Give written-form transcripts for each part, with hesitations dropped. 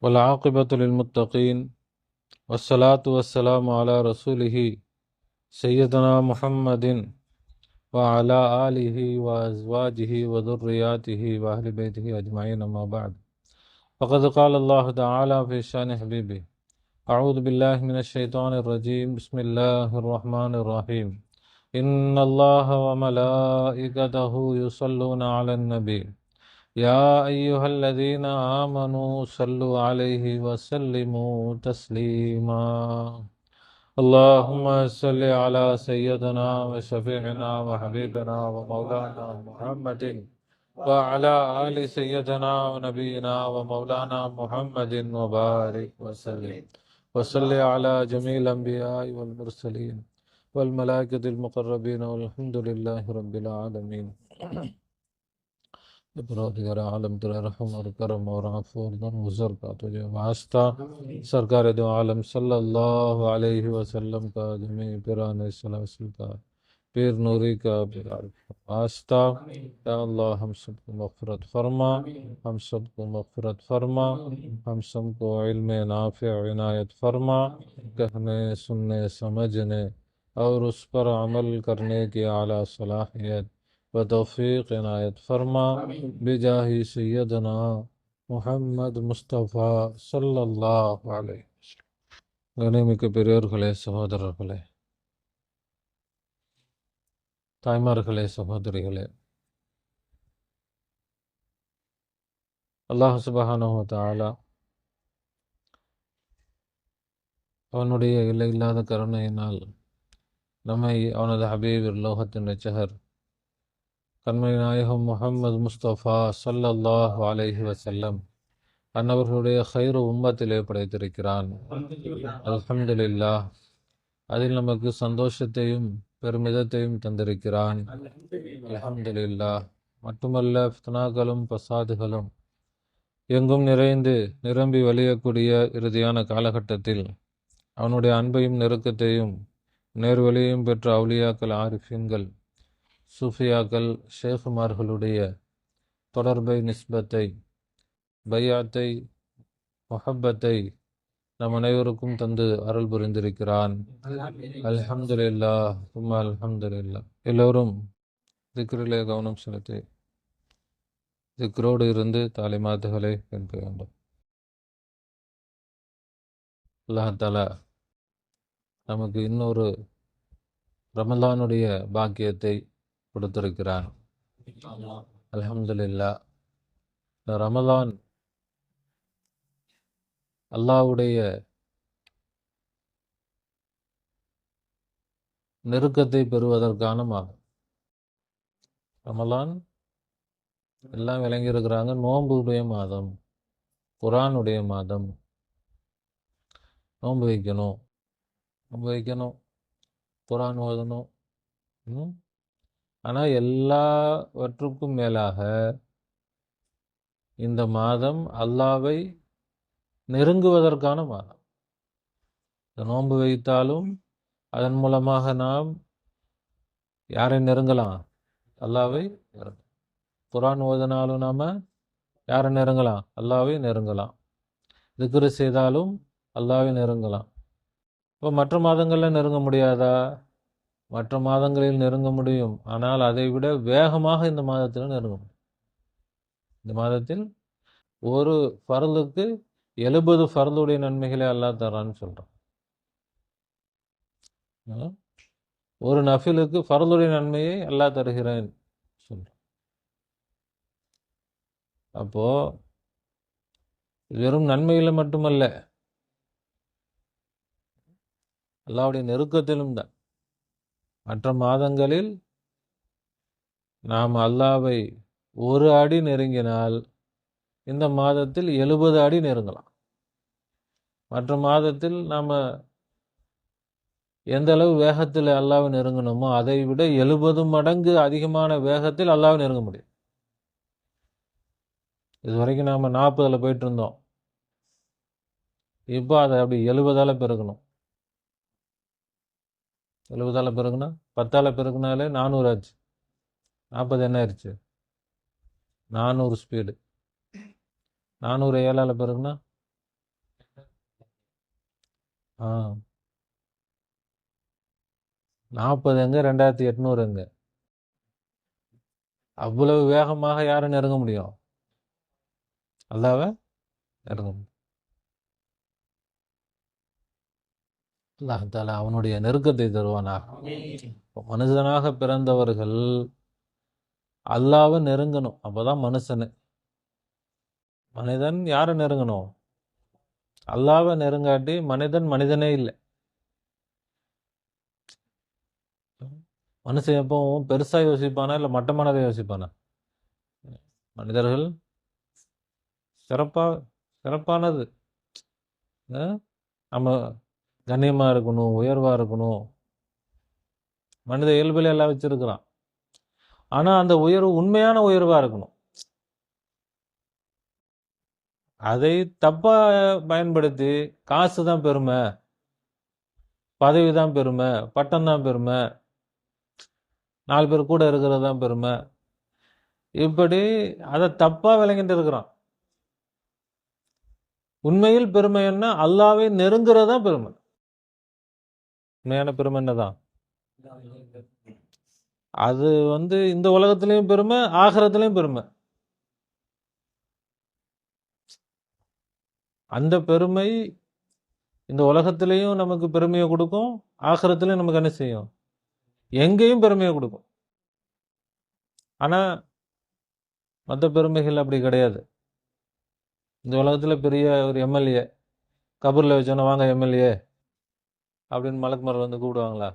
والعاقبة للمتقين والصلاة والسلام على رسوله سيدنا محمد وعلى آله وأزواجه وذرياته وأهل بيته أجمعين أما بعد فقد قال الله تعالى في شأن حبيبه أعوذ بالله من الشيطان الرجيم بسم الله الرحمن الرحيم إن الله وملائكته يصلون على النبي يا أيها الذين آمنوا صلوا عليه وسلموا تسليما اللهم صل على سيدنا وشفيعنا وحبيبنا ومولانا محمد وعلى آل سيدنا ونبينا ومولانا محمد وبارك وسلم وصل على جميع الأنبياء والمرسلين والملائكة المقربين والحمد لله رب العالمين. परवरदिगार आलम तेरा रहम और करम और आफ़ो और गुज़र का तुझे वास्ता सरकार दो आलम सल्लल्लाहु अलैहि वसल्लम का जमी पिरान सलासल का पीर नूरी का वास्ता। या अल्लाह हम सबको मग़फ़िरत फरमा, हम सबको मग़फ़िरत फरमा, हम सबको इल्म नाफ़िअ इनायत फरमा, कहने सुनने समझने और उस पर अमल करने की आला सलाहियत व तौफ़ीक़ इनायत फरमा बिजाही सैयदना முஹம்மது முஸ்தபா ஸல்லல்லாஹு அலைஹி வஸல்லம். கண்ணியமிக்க பெரியோர்களே, சகோதரர்களே, தாய்மார்களே, சகோதரிகளே, அல்லாஹ் சுப்ஹானஹு வ தஆலா அவனுடைய எல்லையில்லாத கருணையினால் நம்மை அவனது ஹபீப் லோகத்தின் இரட்சகர் கண்மை நாயகம் முஹம்மது முஸ்தபா ஸல்லல்லாஹு அலைஹி வஸல்லம் அன்னவர்களுடைய ஹைரு உம்மத்திலே படைத்திருக்கிறான். அல்ஹம்துலில்லாஹ். அதில் நமக்கு சந்தோஷத்தையும் பெருமிதத்தையும் தந்திருக்கிறான். அல்ஹம்துலில்லாஹ். மட்டுமல்ல, ஃபித்னாக்களும் பசாதுகளும் எங்கும் நிறைந்து நிரம்பி வழியக்கூடிய இறுதியான காலகட்டத்தில் அவனுடைய அன்பையும் நெருக்கத்தையும் நேர்வழியையும் பெற்ற அவுலியாக்கள், ஆரிஃபீன்கள், சூஃபியாக்கள், ஷேகுமார்களுடைய தொடர்பை, நிஸ்பத்தை, பையாத்தை, முஹப்பத்தை நம் அனைவருக்கும் தந்து அருள் புரிந்திருக்கிறான். அல்ஹம்துலில்லாஹ் சும்மா அல்ஹம்துலில்லாஹ். எல்லோரும் திக்ரிலே கவனம் செலுத்தி திக்ரோடு இருந்து தாலிமாத்துகளை கேட்க வேண்டும். அல்லாஹ் தஆலா நமக்கு இன்னொரு ரமலானுடைய பாக்கியத்தை கொடுத்திருக்கிறான். அல்ஹம்துலில்லாஹ். இந்த ரமலான் அல்லாஹ்வுடைய நெருக்கத்தை பெறுவதற்கான மாதம். ரமலான் எல்லாம் விளங்கியிருக்கிறாங்க. நோன்புடைய மாதம், குர்ஆனுடைய மாதம். நோன்பு வைக்கணும், குர்ஆன் ஓதணும். ஆனால் எல்லாவற்றுக்கும் மேலாக இந்த மாதம் அல்லாவை நெருங்குவதற்கான மாதம். இந்த நோன்பு வைத்தாலும் அதன் மூலமாக நாம் யாரை நெருங்கலாம்? அல்லாவை நெருங்கலாம். குர்ஆன் ஓதினாலும் நாம் யாரை நெருங்கலாம்? அல்லாவை நெருங்கலாம். திக்ரு செய்தாலும் அல்லாவை நெருங்கலாம். இப்போ மற்ற மாதங்களில் நெருங்க முடியாதா? மற்ற மாதங்களில் நெருங்க முடியும். ஆனால் அதை விட வேகமாக இந்த மாதத்தில் நெருங்க முடியும். இந்த மாதத்தில் ஒரு ஃபர்லுக்கு 70 ஃபர்லுடைய நன்மைகளை அல்லாஹ் தரான்னு சொல்கிறான். ஒரு நஃபிலுக்கு ஃபர்லுடைய நன்மையை அல்லாஹ் தருகிறேன் சொல்கிறான். அப்போது வெறும் நன்மையில் மட்டுமல்ல, அல்லாஹ்வுடைய நெருக்கத்திலும் தான். மற்ற மாதங்களில் நாம் அல்லாவை ஒரு அடி நெருங்கினால் இந்த மாதத்தில் 70 அடி நெருங்கலாம். மற்ற மாதத்தில் நாம் எந்த அளவு வேகத்தில் அல்லாவை நெருங்கணுமோ அதை விட 70 மடங்கு அதிகமான வேகத்தில் அல்லாவை நெருங்க முடியும். இது வரைக்கும் நாம் 40 போயிட்டு இருந்தோம். இப்போ அதை அப்படி 70 பெருக்கணும். 70 பெருக்குனா 10 பெருக்குனாலே 400 ஆச்சு. 40 என்ன ஆயிடுச்சு? 400 ஸ்பீடு. 400 7 பெருக்குனா ஆ 40 எங்க 2800 எங்க? அவ்வளவு வேகமாக யாரை நெருங்க முடியும்? அல்லாஹ்வை நெருங்க முடியும். அல்லாஹ் தஆலா அவனுடைய நெருக்கத்தை தருவானாக. மனுஷனாக பிறந்தவர்கள் அல்லாஹ்வை நெருங்கணும். அப்பதான் மனுஷனு. மனிதன் யாரை நெருங்கணும்? அல்லாஹ்வை நெருங்காட்டி மனிதன் மனிதனே இல்லை. மனுஷன் எப்பவும் பெருசா யோசிப்பானா இல்லை மட்டமானதை யோசிப்பானா? மனிதர்கள் சிறப்பானது. நம்ம கண்ணியமா இருக்கணும், உயர்வா இருக்கணும். மனித இயல்புல எல்லாம் வச்சிருக்கிறான். ஆனா அந்த உயர்வு உண்மையான உயர்வா இருக்கணும். அதை தப்பா பயன்படுத்தி காசு தான் பெருமை, பதவி தான் பெருமை, பட்டம் தான் பெருமை, 4 பேர் கூட இருக்கிறது தான் பெருமை, இப்படி அதை தப்பா விளங்கிட்டு இருக்கிறான். உண்மையில் பெருமை என்ன? அல்லாஹ்வை நெருங்குறது தான் பெருமை. உண்மையான பெருமை என்னதான்? அது இந்த உலகத்திலையும் பெருமை, ஆகிரத்திலையும் பெருமை. அந்த பெருமை இந்த உலகத்திலையும் நமக்கு பெருமையை கொடுக்கும், ஆகிரத்திலையும் நமக்கு என்ன செய்யும்? எங்கேயும் பெருமையை கொடுக்கும். ஆனா மற்ற பெருமைகள் அப்படி கிடையாது. இந்த உலகத்துல பெரிய ஒரு எம்எல்ஏ கபூர்ல வச்சோன்னா வாங்க எம்எல்ஏ அப்படின்னு மலக்குமார் கூப்பிடுவாங்களா?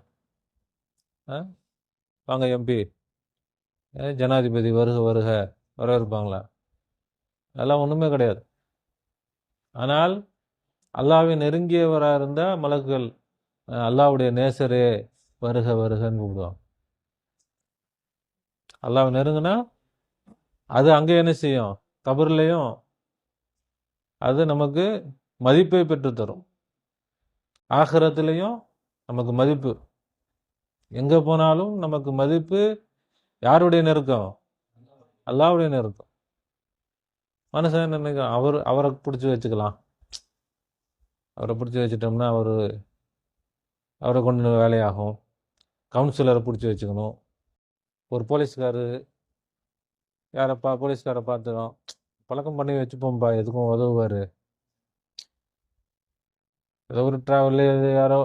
வாங்க எம்பி, ஜனாதிபதி வருக வருக வரவேற்பாங்களா? அதெல்லாம் ஒண்ணுமே கிடையாது. ஆனால் அல்லாஹ்வை நெருங்கியவராக இருந்தா மலக்குகள் அல்லாஹ்வுடைய நேசரே வருக வருகன்னு கூப்பிடுவாங்க. அல்லாஹ்வை நெருங்குனா அது அங்கே என்ன செய்யும்? கபர்லையும் அது நமக்கு மதிப்பை பெற்று தரும், ஆகிரத்திலையும் நமக்கு மதிப்பு. எங்க போனாலும் நமக்கு மதிப்பு. யாருடைய நெருக்கம்? அல்லாஹ்வுடைய நெருக்கம். மனுஷன் நினைக்கிறான் அவரை பிடிச்சி வச்சுக்கலாம். அவரை பிடிச்சி வச்சுட்டோம்னா அவரை கொண்டு வேலையாகும். கவுன்சிலரை பிடிச்சி வச்சுக்கணும். ஒரு போலீஸ்காரு போலீஸ்காரை பார்த்துடும் பழக்கம் பண்ணி வச்சுப்போம்பா, எதுக்கும் உதவுவார். ஏதோ ஒரு ட்ராவல்ல யாரோ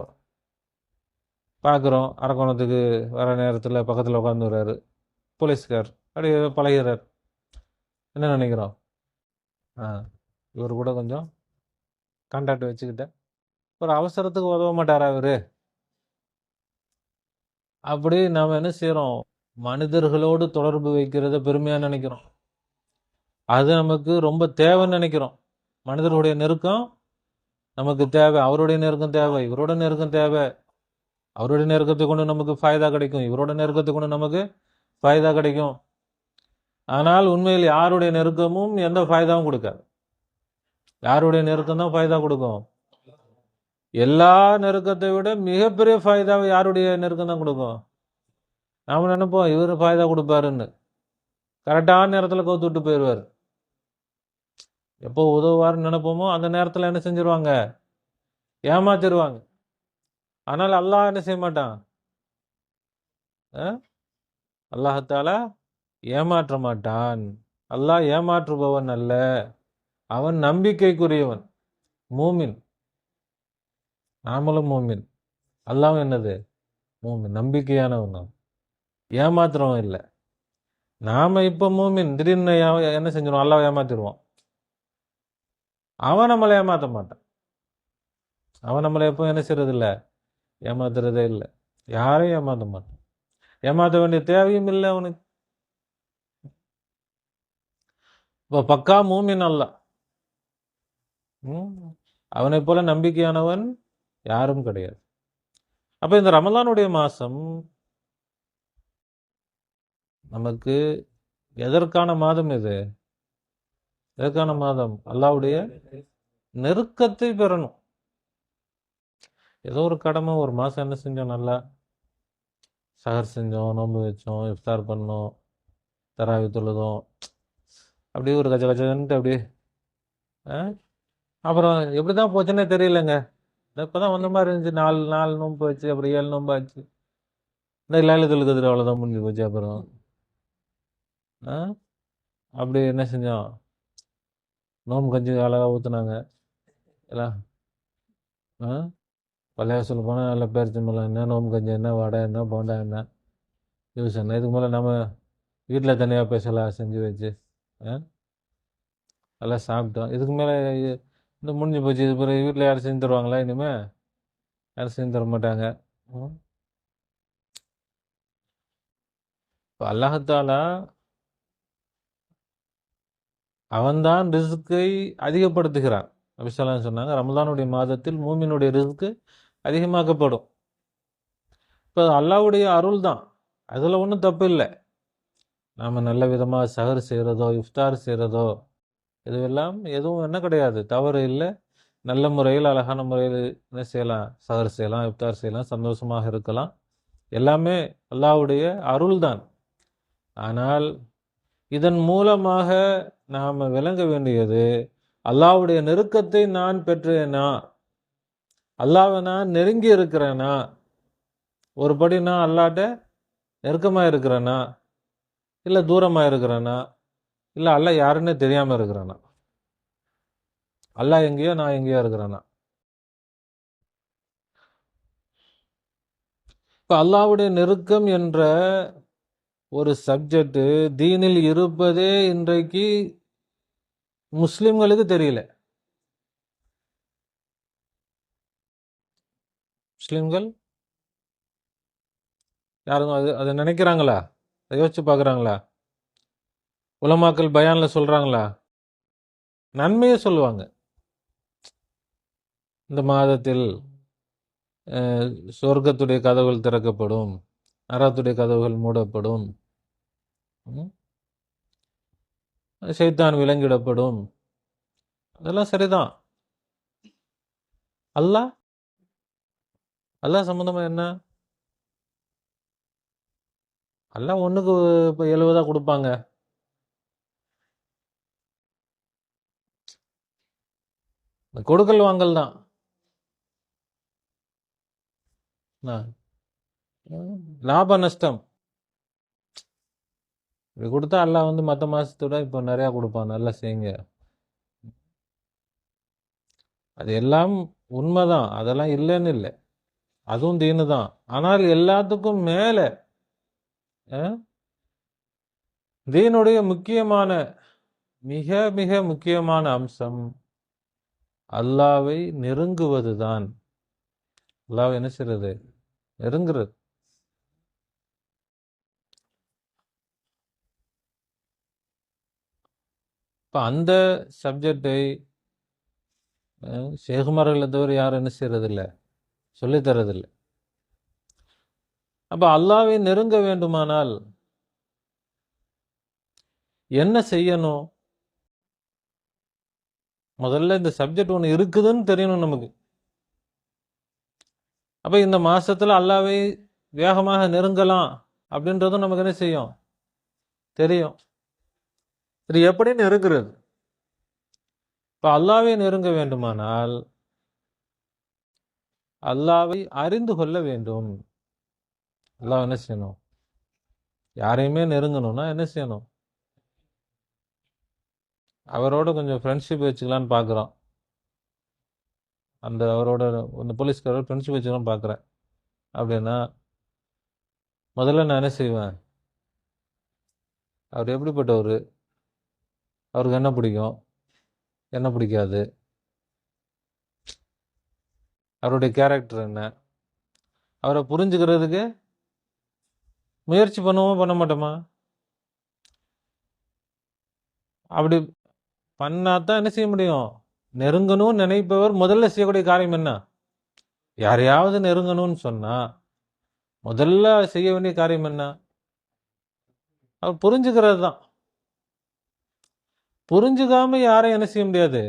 பார்க்குறோம், அரக்கோணத்துக்கு வர நேரத்தில் பக்கத்தில் உட்காந்துறாரு போலீஸ்கார், அப்படியே பழகிறார். என்ன நினைக்கிறோம்? இவர் கூட கொஞ்சம் கான்டாக்ட் வச்சுக்கிட்டேன், ஒரு அவசரத்துக்கு உதவ மாட்டாரா இவர்? அப்படி நாம் என்ன செய்கிறோம்? மனிதர்களோடு தொடர்பு வைக்கிறத பெருமையாக நினைக்கிறோம். அது நமக்கு ரொம்ப தேவைன்னு நினைக்கிறோம். மனிதர்களுடைய நெருக்கம் நமக்கு தேவை, அவருடைய நெருக்கம் தேவை, இவரோட நெருக்கம் தேவை. அவருடைய நெருக்கத்தை கொண்டு நமக்கு ஃபாய்தா கிடைக்கும், இவரோட நெருக்கத்தை கொண்டு நமக்கு ஃபாய்தா கிடைக்கும். ஆனால் உண்மையில் யாருடைய நெருக்கமும் எந்த ஃபாய்தாவும் கொடுக்காது. யாருடைய நெருக்கம் தான் ஃபாய்தா கொடுக்கும்? எல்லா நெருக்கத்தை விட மிகப்பெரிய ஃபாய்தாவை யாருடைய நெருக்கம் தான் கொடுக்கும்? நாம நினைப்போம் இவர் ஃபாய்தா கொடுப்பாருன்னு. கரெக்டான நேரத்தில் கவுத்து விட்டு போயிடுவார். எப்போ உதவுவாருன்னு நினைப்போமோ அந்த நேரத்தில் என்ன செஞ்சிருவாங்க? ஏமாத்திடுவாங்க. ஆனால் அல்லாஹ் என்ன செய்ய மாட்டான்? அல்லாஹாலா ஏமாற்ற மாட்டான். அல்லாஹ் ஏமாற்றுபவன் அல்ல, அவன் நம்பிக்கைக்குரியவன், மூமின். நாமளும் மூமின், அல்லாஹ் என்னது? மூமின், நம்பிக்கையானவன், ஏமாத்துறவன் இல்லை. நாம இப்ப மூமின், திடீர்னு என்ன செஞ்சிருவோம்? அல்லாஹ் ஏமாத்திடுவோம். அவன் நம்மளை ஏமாற்ற மாட்டான். அவன் நம்மளை எப்போ என்ன செய்யறது இல்லை? ஏமாத்துறதே இல்லை. யாரையும் ஏமாற்ற மாட்டான். ஏமாற்ற வேண்டிய தேவையும் இல்லை அவனுக்கு. இப்போ பக்கா மூமின் அல்லாஹ். அவனை போல நம்பிக்கையானவன் யாரும் கிடையாது. அப்ப இந்த ரமலானுடைய மாசம் நமக்கு எதற்கான மாதம்? இது எதற்கான மாதம்? அல்லாஹ்வுடைய நெருக்கத்தை பெறணும். ஏதோ ஒரு கடமை, ஒரு மாசம் என்ன செஞ்சோம்? நல்லா சஹர் செஞ்சோம், நோன்பு வச்சோம், இஃப்தார் பண்ணோம், தராவி தொழுதோம், அப்படியே ஒரு கச்ச கச்சன்ட்டு அப்படியே. அப்புறம் எப்படிதான் போச்சுன்னே தெரியலங்க. இப்பதான் வந்த மாதிரி இருந்துச்சு. 4 நோன்பு வச்சு அப்புறம் 7 நோன்பு ஆச்சு. இந்த லைலத்துல் கத்ர் அவ்வளோதான் முடிஞ்சு போச்சு. அப்புறம் அப்படி என்ன செஞ்சோம், நோம்பு கஞ்சி அழகாக ஊற்றுனாங்க எல்லாம். பள்ளியாசல் போனால் நல்ல பேரிச்சம்பழம் என்ன, நோம்பு கஞ்சி என்ன, வடை என்ன, போண்டா என்ன, ஜூஸ் என்ன. இதுக்கு மேலே நம்ம வீட்டில் தனியாக பேசலாம் செஞ்சு வச்சு எல்லாம் சாப்பிட்டோம். இதுக்கு மேலே இந்த முடிஞ்சு போச்சு. இது பிறகு வீட்டில் யாரும் செஞ்சு தருவாங்களா? இனிமேல் யாரும் செஞ்சு தர மாட்டாங்க. இப்போ அல்லாஹாலா அவன்தான் ரிஸ்கை அதிகப்படுத்துகிறான். நபிசல்லாம் சொன்னாங்க, ரமலானுடைய மாதத்தில் மூமினுடைய ரிஸ்க்கு அதிகமாக்கப்படும். இப்போ அல்லாஹ்வுடைய அருள் தான், அதில் ஒன்றும் தப்பு இல்லை. நாம் நல்ல விதமாக சஹர் செய்கிறதோ இஃப்தார் செய்கிறதோ இதுவெல்லாம் எதுவும் என்ன கிடையாது, தவறு இல்லை. நல்ல முறையில் அழகான முறையில் என்ன செய்யலாம், சஹர் செய்யலாம், இஃப்தார் செய்யலாம், சந்தோஷமாக இருக்கலாம். எல்லாமே அல்லாஹ்வுடைய அருள் தான். ஆனால் இதன் மூலமாக நாம் விளங்க வேண்டியது, அல்லாஹ்வுடைய நெருக்கத்தை நான் பெற்றேனா, அல்லாஹ்வை நான் நெருங்கி இருக்கிறேனா, ஒரு படி நான் அல்லாஹ்ட்ட நெருக்கமாக இருக்கிறேனா, இல்லை தூரமாக இருக்கிறேனா, இல்லை அல்லாஹ் யாருன்னே தெரியாமல் இருக்கிறானா, அல்லாஹ் எங்கேயோ நான் எங்கேயோ இருக்கிறேனா. இப்போ அல்லாஹ்வுடைய நெருக்கம் என்ற ஒரு சப்ஜெக்ட் தீனில் இருப்பதே இன்றைக்கு முஸ்லிம்களுக்கு தெரியல. முஸ்லிம்கள் யாரும் அதை நினைக்கிறாங்களா? அதை யோசிச்சு பார்க்குறாங்களா? உலமாக்கள் பயான்ல சொல்றாங்களா? நன்மையை சொல்லுவாங்க. இந்த மாதத்தில் சொர்க்கத்துடைய கதவுகள் திறக்கப்படும், நரகத்துடைய கதவுகள் மூடப்படும், ஷைத்தான் விலங்கிடப்படும். அதெல்லாம் சரிதான். அல்லாஹ் சம்பந்தமா என்ன? அல்லாஹ் ஒண்ணுக்கு இப்போ 70 கொடுப்பாங்க. கொடுக்கல் வாங்கல் தான். லாப நஷ்டம் இப்படி கொடுத்தா அல்லாஹ் மற்ற மாசத்தோட இப்போ நிறையா கொடுப்பான், நல்லா செய்யுங்க. அது எல்லாம் உண்மைதான், அதெல்லாம் இல்லைன்னு இல்லை, அதுவும் தீனு தான். ஆனால் எல்லாத்துக்கும் மேல தீனுடைய முக்கியமான மிக மிக முக்கியமான அம்சம் அல்லாவை நெருங்குவது தான். அல்லாவை என்ன செய்யறது? நெருங்குறது. இப்போ அந்த சப்ஜெக்டை ஷேகுமார்களை தவிர யாரும் என்ன செய்யறதில்லை, சொல்லித்தரதில்லை. அப்போ அல்லாவை நெருங்க வேண்டுமானால் என்ன செய்யணும்? முதல்ல இந்த சப்ஜெக்ட் ஒன்று இருக்குதுன்னு தெரியணும் நமக்கு. அப்போ இந்த மாசத்துல அல்லாவை வேகமாக நெருங்கலாம் அப்படின்றதும் நமக்கு என்ன செய்யும், தெரியும். இது எப்படி நெருங்குறது? இப்போ அல்லாவை நெருங்க வேண்டுமானால் அல்லாவை அறிந்து கொள்ள வேண்டும். அல்லாஹ் என்ன செய்யணும்? யாரையுமே நெருங்கணும்னா என்ன செய்யணும்? அவரோட கொஞ்சம் ஃப்ரெண்ட்ஷிப் வச்சுக்கலான்னு பார்க்குறோம். அவரோட இந்த போலீஸ்காரோட ஃப்ரெண்ட்ஷிப் வச்சுக்கலான்னு பார்க்குறேன் அப்படின்னா முதல்ல நான் என்ன செய்வேன்? அவர் எப்படிப்பட்டவர், அவருக்கு என்ன பிடிக்கும், என்ன பிடிக்காது, அவருடைய கேரக்டர் என்ன, அவரை புரிஞ்சுக்கிறதுக்கு முயற்சி பண்ணுவோமா பண்ண மாட்டோமா? அப்படி பண்ணாதான் என்ன செய்ய முடியும்? நெருங்கணும்னு நினைப்பவர் முதல்ல செய்யக்கூடிய காரியம் என்ன? யாரையாவது நெருங்கணும்னு சொன்னா முதல்ல செய்ய வேண்டிய காரியம் என்ன? அவர் புரிஞ்சுக்கிறது தான். புரிஞ்சுக்காம யாரையும் என்ன செய்ய முடியாது,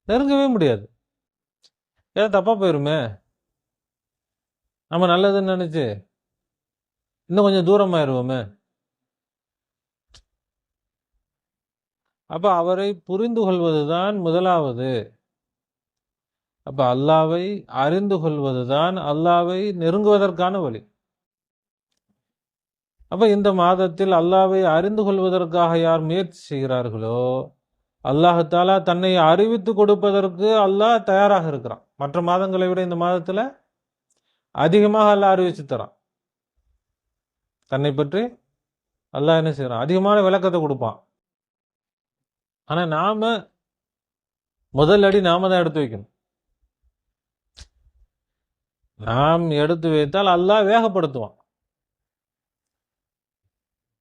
நெருங்கவே முடியாது. ஏதாவது தப்பா போயிருமே. நம்ம நல்லதுன்னு நினைச்சு இன்னும் கொஞ்சம் தூரமாயிருவோமே. அப்ப அவரை புரிந்து கொள்வதுதான் முதலாவது. அப்ப அல்லாவை அறிந்து கொள்வதுதான் அல்லாவை நெருங்குவதற்கான வழி. அப்ப இந்த மாதத்தில் அல்லாவை அறிந்து கொள்வதற்காக யார் முயற்சி செய்கிறார்களோ அல்லாஹாலா தன்னை அறிவித்து கொடுப்பதற்கு அல்லாஹ் தயாராக இருக்கிறான். மற்ற மாதங்களை விட இந்த மாதத்துல அதிகமாக அல்லாஹ் அறிவிச்சு தரான். தன்னை பற்றி அல்லாஹ் என்ன செய்யறான்? அதிகமான விளக்கத்தை கொடுப்பான். ஆனா நாம முதல் அடி நாம தான் எடுத்து வைக்கணும். நாம் எடுத்து வைத்தால் அல்லாஹ் வேகப்படுத்துவான்.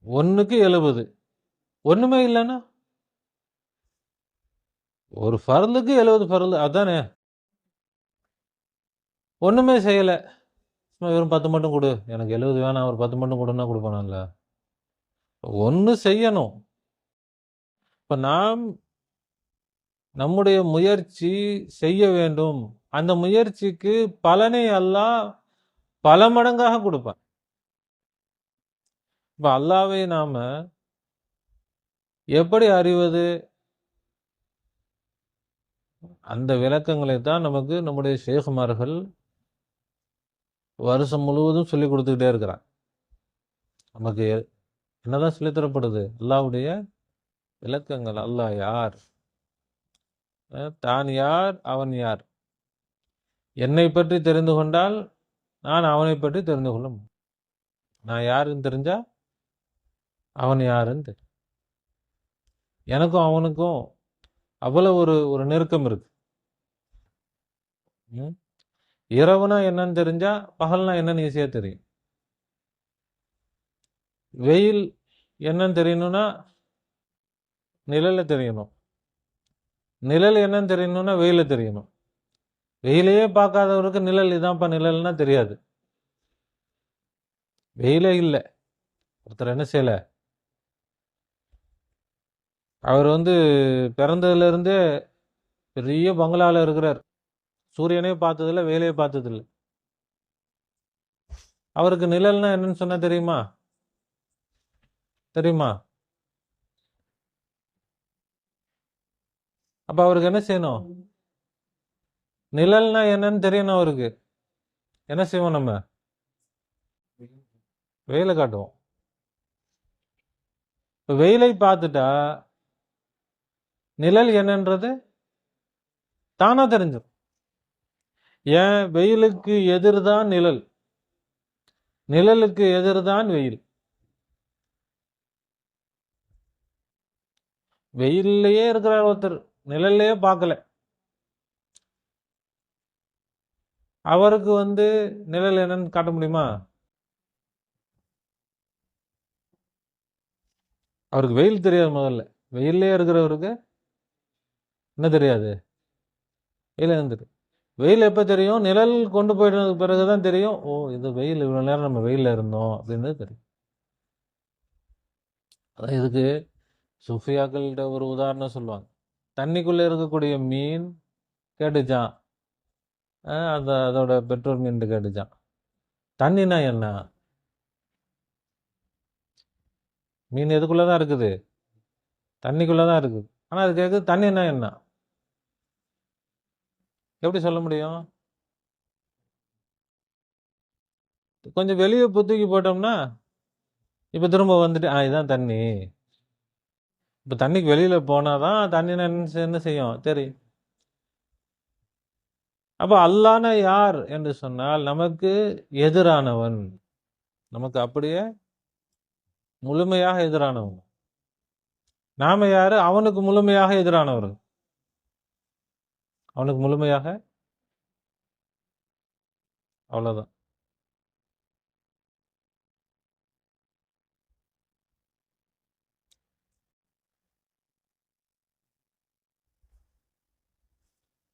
1க்கு 70 ஒண்ணுமே இல்லைன்னா ஒரு ஃபர்லுக்கு 70 ஃபர்லு அதானே. ஒண்ணுமே செய்யல, வெறும் 10 மட்டும் கொடு, எனக்கு 70 வேணாம், ஒரு 10 மட்டும் கொடுன்னா கொடுப்பானல்ல. ஒன்று செய்யணும். இப்ப நாம் நம்முடைய முயற்சி செய்ய வேண்டும். அந்த முயற்சிக்கு பலனை அல்லாஹ் பல மடங்காக கொடுப்பான். இப்ப அல்லாவை நாம எப்படி அறிவது? அந்த விளக்கங்களை தான் நமக்கு நம்முடைய ஷேகுமார்கள் வருஷம் முழுவதும் சொல்லி கொடுத்துக்கிட்டே இருக்கிறான். நமக்கு என்னதான் சொல்லித்தரப்படுது? அல்லாஹ்வுடைய விளக்கங்கள். அல்லாஹ் யார், தான் யார், அவன் யார். என்னை பற்றி தெரிந்து கொண்டால் நான் அவனை பற்றி தெரிந்து கொள்ள முடியும். நான் யாருன்னு தெரிஞ்சா அவன் யாருன்னு தெரியும். எனக்கும் அவனுக்கும் அவ்வளவு ஒரு நெருக்கம் இருக்கு. இரவுனா என்னன்னு தெரிஞ்சா பகல்னா என்னன்னு ஈஸியா தெரியும். வெயில் என்னன்னு தெரியணும்னா நிழல்ல தெரியணும். நிழல் என்னன்னு தெரியணும்னா வெயில தெரியணும். வெயிலையே பார்க்காதவருக்கு நிழல் இதான்ப்பா நிழல்னா தெரியாது. வெயிலே இல்லை. ஒருத்தர் என்ன செய்யல, அவர் பிறந்ததுல இருந்தே பெரிய பங்களால இருக்கிறார். சூரியனே பார்த்ததில்ல, வெயிலே பார்த்ததில்லை. அவருக்கு நிழல்னா என்னன்னு சொன்னா தெரியுமா? அப்ப அவருக்கு என்ன செய்யணும்? நிழல்னா என்னன்னு தெரியணும். அவருக்கு என்ன செய்வோம்? நம்ம வெயில காட்டுவோம். இப்ப வெயிலை பார்த்துட்டா நிழல் என்னன்றது தானா தெரிஞ்சிடும். ஏன்? வெயிலுக்கு எதிர்தான் நிழல், நிழலுக்கு எதிர்தான் வெயில். வெயிலேயே இருக்கிற ஒருத்தர் நிழல்லையே பார்க்கல, அவருக்கு நிழல் என்னன்னு காட்ட முடியுமா? அவருக்கு வெயில் தெரியாது. முதல்ல வெயிலே இருக்கிறவருக்கு என்ன தெரியாது? வெயில் என்ன தெரியும்? வெயில் எப்ப தெரியும்? நிழல் கொண்டு போயிட்டதுக்கு பிறகுதான் தெரியும். ஓ, இது வெயில், இவ்வளவு நேரம் நம்ம வெயில இருந்தோம் அப்படின்னு தெரியும். அதான் இதுக்கு சுஃபியாக்கள்கிட்ட ஒரு உதாரணம் சொல்லுவாங்க. தண்ணிக்குள்ள இருக்கக்கூடிய மீன் கேட்டுச்சான், அதோட பெற்றோர் மீன் கேட்டுச்சான், தண்ணினா என்ன? மீன் எதுக்குள்ளதான் இருக்குது? தண்ணிக்குள்ளதான் இருக்குது. ஆனா அது கேட்குது தண்ணினா என்ன? எப்படி சொல்ல முடியும்? கொஞ்சம் வெளியே புத்தூக்கி போட்டோம்னா இப்ப திரும்ப இதுதான் தண்ணி. இப்ப தண்ணிக்கு வெளியில போனாதான் தண்ணினா என்ன செய்யும் தெரியும். அப்ப அல்லாஹ்னா யார் என்று சொன்னால் நமக்கு எதிரானவன், நமக்கு அப்படியே முழுமையாக எதிரானவன். நாம யாரு? அவனுக்கு முழுமையாக எதிரானவர்கள். அவனுக்கு முழுமையாக, அவ்வளவுதான்.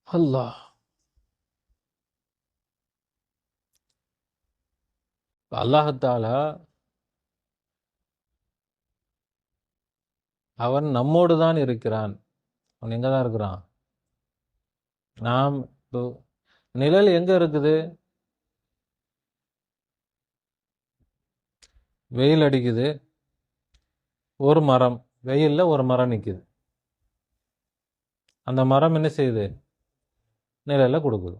அல்லாஹ் அல்லாஹாலா அவன் நம்மோடு தான் இருக்கிறான். அவன் எங்கதான் இருக்கிறான்? நாம் நிழல் எங்க இருக்குது? வெயில் அடிக்குது, ஒரு மரம், வெயில்ல ஒரு மரம் நிக்குது. அந்த மரம் என்ன செய்யுது? நிழலை கொடுக்குது.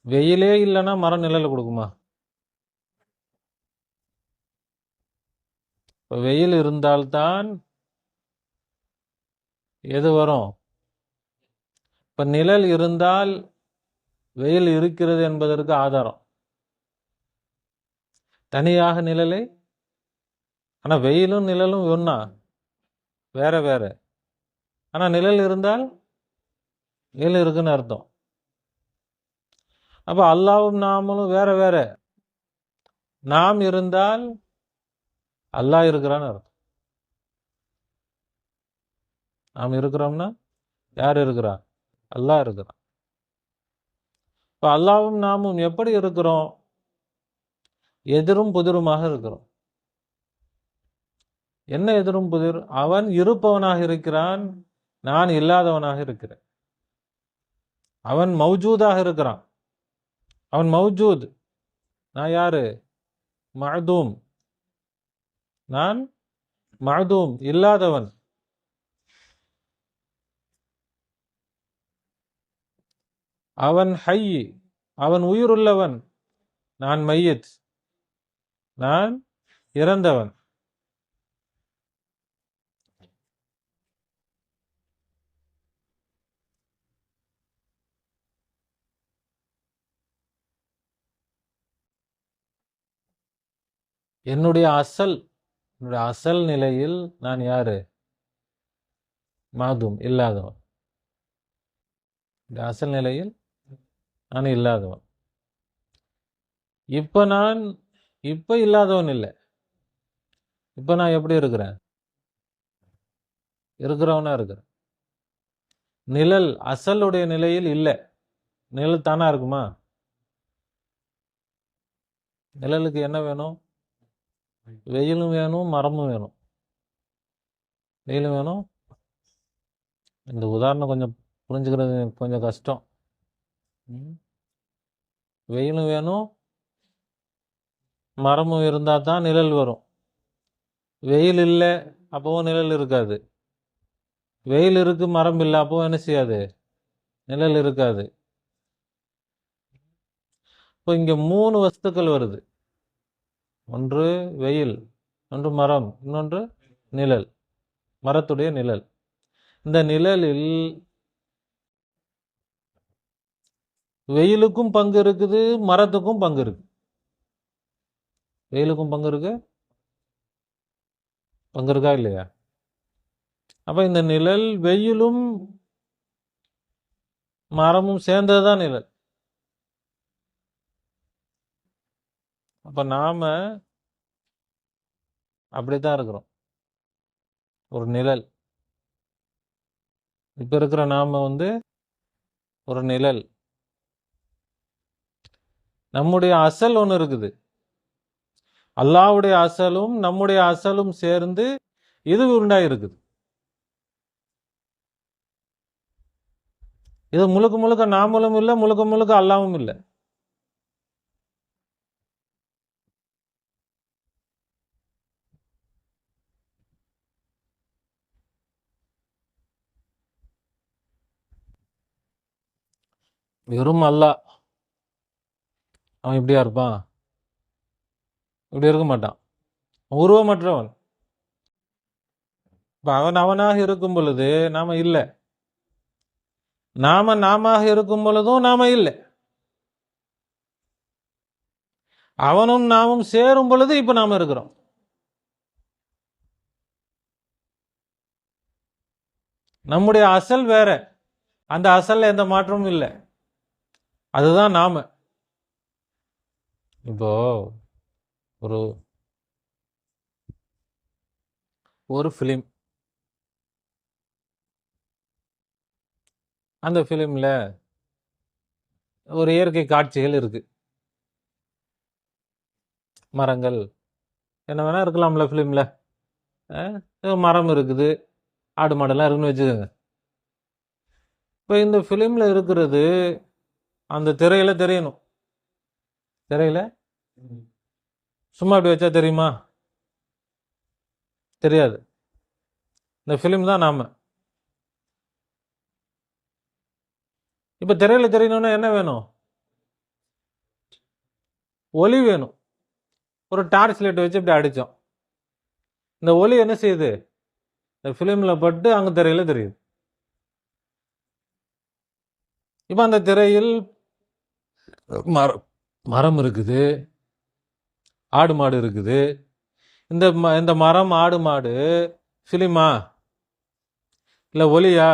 வெயிலே இல்லைன்னா மரம் நிழலை கொடுக்குமா? இப்போ வெயில் இருந்தால்தான் எது வரும்? இப்போ நிழல் இருந்தால் வெயில் இருக்கிறது என்பதற்கு ஆதாரம். தனியாக நிழலை, ஆனால் வெயிலும் நிழலும் ஒன்றா? வேற வேற. ஆனால் நிழல் இருந்தால் வெயில் இருக்குன்னு அர்த்தம். அப்போ அல்லாவும் நாமளும் வேற வேற. நாம் இருந்தால் அல்லாஹ் இருக்கிறான்னு அர்த்தம். நாம் இருக்கிறோம்னா யார் இருக்கிறா? அல்லாஹ் இருக்கிறான். இப்போ அல்லாவும் நாமும் எப்படி இருக்கிறோம்? எதிரும் புதிருமாக இருக்கிறோம். என்ன எதிரும் புதிர்? அவன் இருப்பவனாக இருக்கிறான், நான் இல்லாதவனாக இருக்கிறேன். அவன் மௌஜூதாக இருக்கிறான், அவன் மௌஜூத், நான் யாரு? மஅதூம், நான் மஅதூம், இல்லாதவன். அவன் ஹை, அவன் உயிருள்ளவன், நான் மையத், நான் இறந்தவன். என்னுடைய அசல் நிலையில் நான் யாரு? மாதும், இல்லாதவன். அசல் நிலையில் நான் இல்லாதவன். இப்ப இல்லாதவன் இல்லை. இப்ப நான் எப்படி இருக்கிறேன்? இருக்கிறவனா இருக்கிறேன். நிழல் அசலுடைய நிலையில் இல்லை. நிழல் தானா இருக்குமா? நிழலுக்கு என்ன வேணும்? வெயிலும் வேணும், மரமும் வேணும். வெயிலும் வேணும். இந்த உதாரணம் கொஞ்சம் புரிஞ்சுக்கிறது கொஞ்சம் கஷ்டம். வெயிலும் வேணும், மரமும் இருந்தால் தான் நிழல் வரும். வெயில் இல்லை, அப்பவும் நிழல் இருக்காது. வெயில் இருக்கு, மரம் இல்லை, அப்பவும் என்ன செய்யாது? நிழல் இருக்காது. இப்போ இங்க 3 வஸ்துக்கள் வருது. ஒன்று வெயில், ஒன்று மரம், இன்னொன்று நிழல், மரத்துடைய நிழல். இந்த நிழலில் வெயிலுக்கும் பங்கு இருக்குது, மரத்துக்கும் பங்கு இருக்கு. வெயிலுக்கும் பங்கு இருக்கு, பங்கு இருக்கா இல்லையா? அப்ப இந்த நிழல் வெயிலும் மரமும் சேர்ந்ததுதான் நிழல். அப்ப நாம அப்படித்தான் இருக்கிறோம், ஒரு நிழல். இப்ப இருக்கிற நாம ஒரு நிழல். நம்முடைய அசல் ஒன்று இருக்குது. அல்லாஹ்வுடைய அசலும் நம்முடைய அசலும் சேர்ந்து இது உண்டாயிருக்குது. இது முழுக்க முழுக்க நாமளும் இல்லை, முழுக்க முழுக்க அல்லாவும் இல்லை. வெறும் அல்லாஹ். அவன் இப்படியா இருப்பான்? இப்படி இருக்க மாட்டான். உருவமற்றவன். இப்ப அவன் அவனாக இருக்கும் பொழுது நாம இல்லை, நாம இருக்கும் பொழுதும் நாம இல்லை. அவனும் நாமும் சேரும் பொழுது இப்ப நாம இருக்கிறோம். நம்முடைய அசல் வேற, அந்த அசல்ல எந்த மாற்றமும் இல்லை. அதுதான் நாம. இப்போ ஒரு ஒரு ஃபிலிம், அந்த ஃபிலிம்ல ஒரு இயற்கை காட்சிகள் இருக்கு. மரங்கள் என்ன வேணா இருக்கலாம்ல ஃபிலிம்ல. மரம் இருக்குது, ஆடு மாடெல்லாம் இருக்குன்னு வச்சுக்கோங்க. இப்போ இந்த ஃபிலிம்ல இருக்கிறது அந்த திரையில தெரியணும். திரையில சும்மா அப்படி வச்சா தெரியுமா? தெரியாது. இந்த ஃபிலிம் தான் நாம. இப்போ திரையில் தெரியணும்னா என்ன வேணும்? ஒளி வேணும். ஒரு டார்ச் லைட் வச்சு இப்படி அடித்தோம். இந்த ஒளி என்ன செய்யுது? இந்த ஃபிலிமில் பட்டு அங்கே திரையில் தெரியுது. இப்போ அந்த திரையில் மரம் இருக்குது, ஆடு மாடு இருக்குது. இந்த மரம் ஆடு மாடு ஃபிலிமா இல்லை ஒலியா?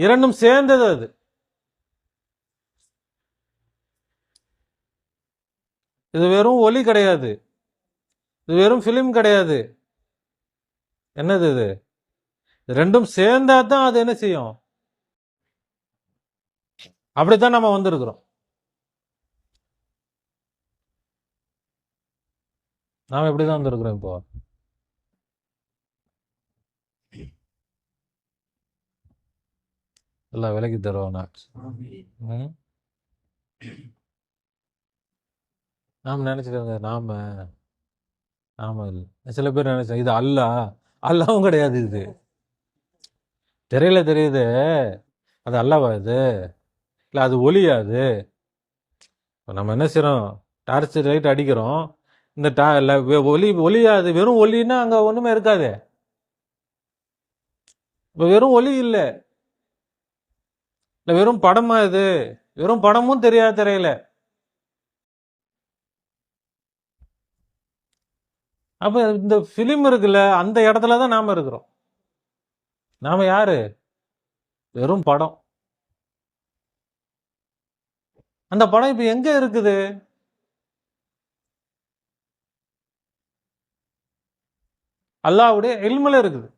இரண்டும் சேர்ந்தது. அது இது வெறும் ஒலி கிடையாது, இது வெறும் ஃபிலிம் கிடையாது. என்னது இது? ரெண்டும் சேர்ந்தா தான் அது என்ன செய்யும். அப்படித்தான் நம்ம வந்திருக்கிறோம். நாம எப்படிதான் வந்திருக்கிறோம் இப்போ? எல்லாம் விலைக்கு தருவானா? நாம நினைச்சிட்டு நாம இல்லை. சில பேர் நினைச்சேன் இது அல்லாவும் கிடையாது. இது திரையில தெரியுது, அது அல்லாவா? இது இல்லை, அது ஒலியாது. இப்போ நம்ம என்ன செய்யறோம்? டார்ச் லைட் அடிக்கிறோம். இந்த ஒலியாது. வெறும் ஒலின்னா அங்க ஒண்ணுமே இருக்காது. இப்போ வெறும் ஒலி இல்லை, இல்லை வெறும் படமா? இது வெறும் படமும் தெரியாது திரையில. அப்ப இந்த பிலிம் இருக்குல்ல, அந்த இடத்துலதான் நாம இருக்கிறோம். நாம யாரு? வெறும் படம். அந்த படம் இப்ப எங்க இருக்குது? அல்லாஹ்வுடைய இல்முல இருக்குது.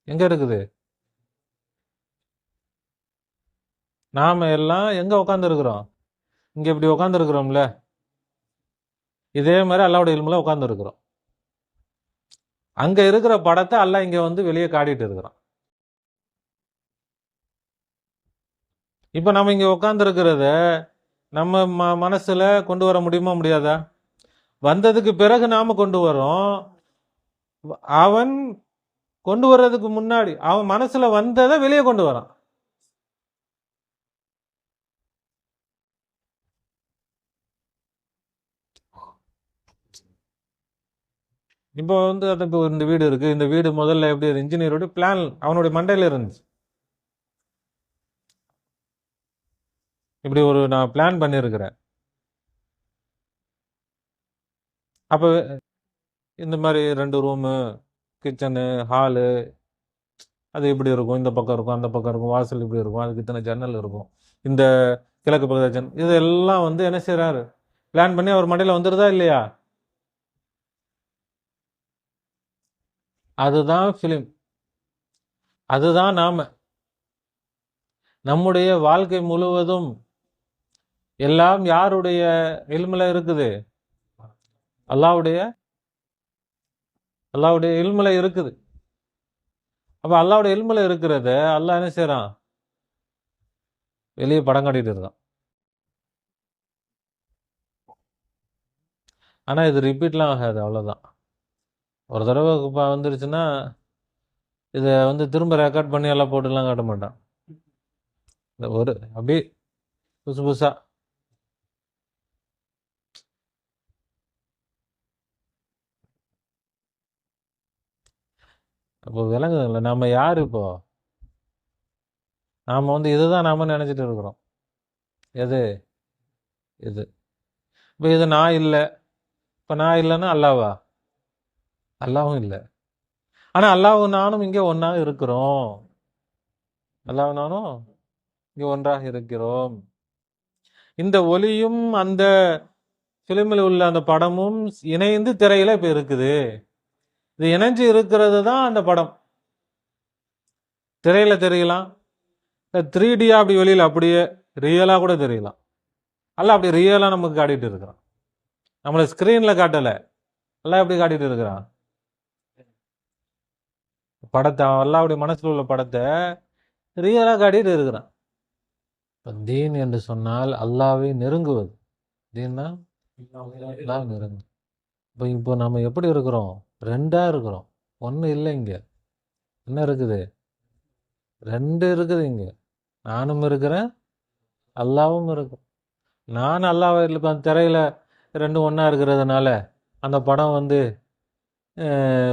எங்க இருக்குது? நாம எல்லாம் எங்க உட்கார்ந்து இருக்கிறோம்? இங்க இப்படி உட்கார்ந்து இருக்கிறோம்ல, இதே மாதிரி அல்லாஹ்வுடைய இல்முல உட்கார்ந்து இருக்கிறோம். அங்க இருக்கிற படத்தை அல்லாஹ் இங்க வந்து வெளியே காட்டிட்டு இருக்கிறான். இப்ப நம்ம இங்க உட்கார்ந்து இருக்கிறத நம்ம மனசுல கொண்டு வர முடியுமா முடியாதா? வந்ததுக்கு பிறகு நாம கொண்டு வரோம். அவன் கொண்டு வர்றதுக்கு முன்னாடி அவன் மனசுல வந்ததை வெளியே கொண்டு வரான். இப்போ வந்து அதுக்கு இந்த வீடு இருக்கு. இந்த வீடு முதல்ல எப்படி இன்ஜினியரோட பிளான் அவனுடைய மண்டையில இருந்துச்சு. இப்படி ஒரு நான் பிளான் பண்ணியிருக்கிறேன். அப்போ இந்த மாதிரி 2 ரூமு, கிச்சனு, ஹாலு, அது இப்படி இருக்கும், இந்த பக்கம் இருக்கும், அந்த பக்கம் இருக்கும், வாசல் இப்படி இருக்கும், அதுக்கு இத்தனை ஜன்னல் இருக்கும், இந்த கிழக்கு பக்கத்து ஜன்னல், இதெல்லாம் வந்து என்ன செய்யறாரு? பிளான் பண்ணி அவர் மண்டையில வந்துருதா இல்லையா? அதுதான் பிலிம். அதுதான் நாம. நம்முடைய வாழ்க்கை முழுவதும் எல்லாம் யாருடைய இல்முல இருக்குது? அல்லாஹ்வுடைய இல்முல இருக்குது. அப்ப அல்லாஹ்வுடைய இல்முல இருக்கிறத அல்லாஹ் என்ன செய்யறான்? வெளியே படம் காட்டிட்டு இருக்கான். ஆனா இது ரிப்பீட்லாம் ஆகாது, அவ்வளவுதான். ஒரு தடவை வந்துருச்சுன்னா இதை வந்து திரும்ப ரெக்கார்ட் பண்ணி எல்லாம் போட்டுலாம் காட்ட மாட்டான். இந்த ஒரு அப்படியே புதுசு புதுசா. அப்போ விளங்குதுங்களா நம்ம யாரு? இப்போ நாம வந்து இதுதான் நாம நினைச்சிட்டு இருக்கிறோம். எது? இது. இப்போ இது நான் இல்லை. இப்போ நான் இல்லைன்னா அல்லாவா? அல்லாவும் இல்லை. ஆனா அல்லாவும் நானும் இங்கே ஒன்னா இருக்கிறோம். அல்லாவும் நானும் இங்கே ஒன்றாக இருக்கிறோம். இந்த ஒலியும் அந்த பிலிமில் உள்ள அந்த படமும் இணைந்து திரையில இப்ப இருக்குது. இது இணைஞ்சு இருக்கிறது தான் அந்த படம். திரையில தெரியலாம், 3Dயா அப்படி வெளியில அப்படியே ரியலா கூட தெரியலாம். அல்ல அப்படி ரியலா நமக்கு காட்டிட்டு இருக்கிறான். நம்மளை ஸ்கிரீன்ல காட்டல, எல்லாம் எப்படி காட்டிட்டு இருக்கிறான்? படத்தை அல்லாவுடைய மனசுல உள்ள படத்தை ரியலா காட்டிட்டு இருக்கிறான். தீன் என்று சொன்னால் அல்லாவை நெருங்குவது. தீன்னா அல்லாஹ் நெருங்கு. இப்போ நம்ம எப்படி இருக்கிறோம்? 2ஆ இருக்கிறோம். ஒண்ணு இல்லை. இங்க என்ன இருக்குது? ரெண்டு இருக்குது இங்க. நானும் இருக்கிறேன், அல்லாவும் இருக்கு. நான் அல்லாவை அந்த திரையில ரெண்டும் ஒன்றா இருக்கிறதுனால அந்த படம் வந்து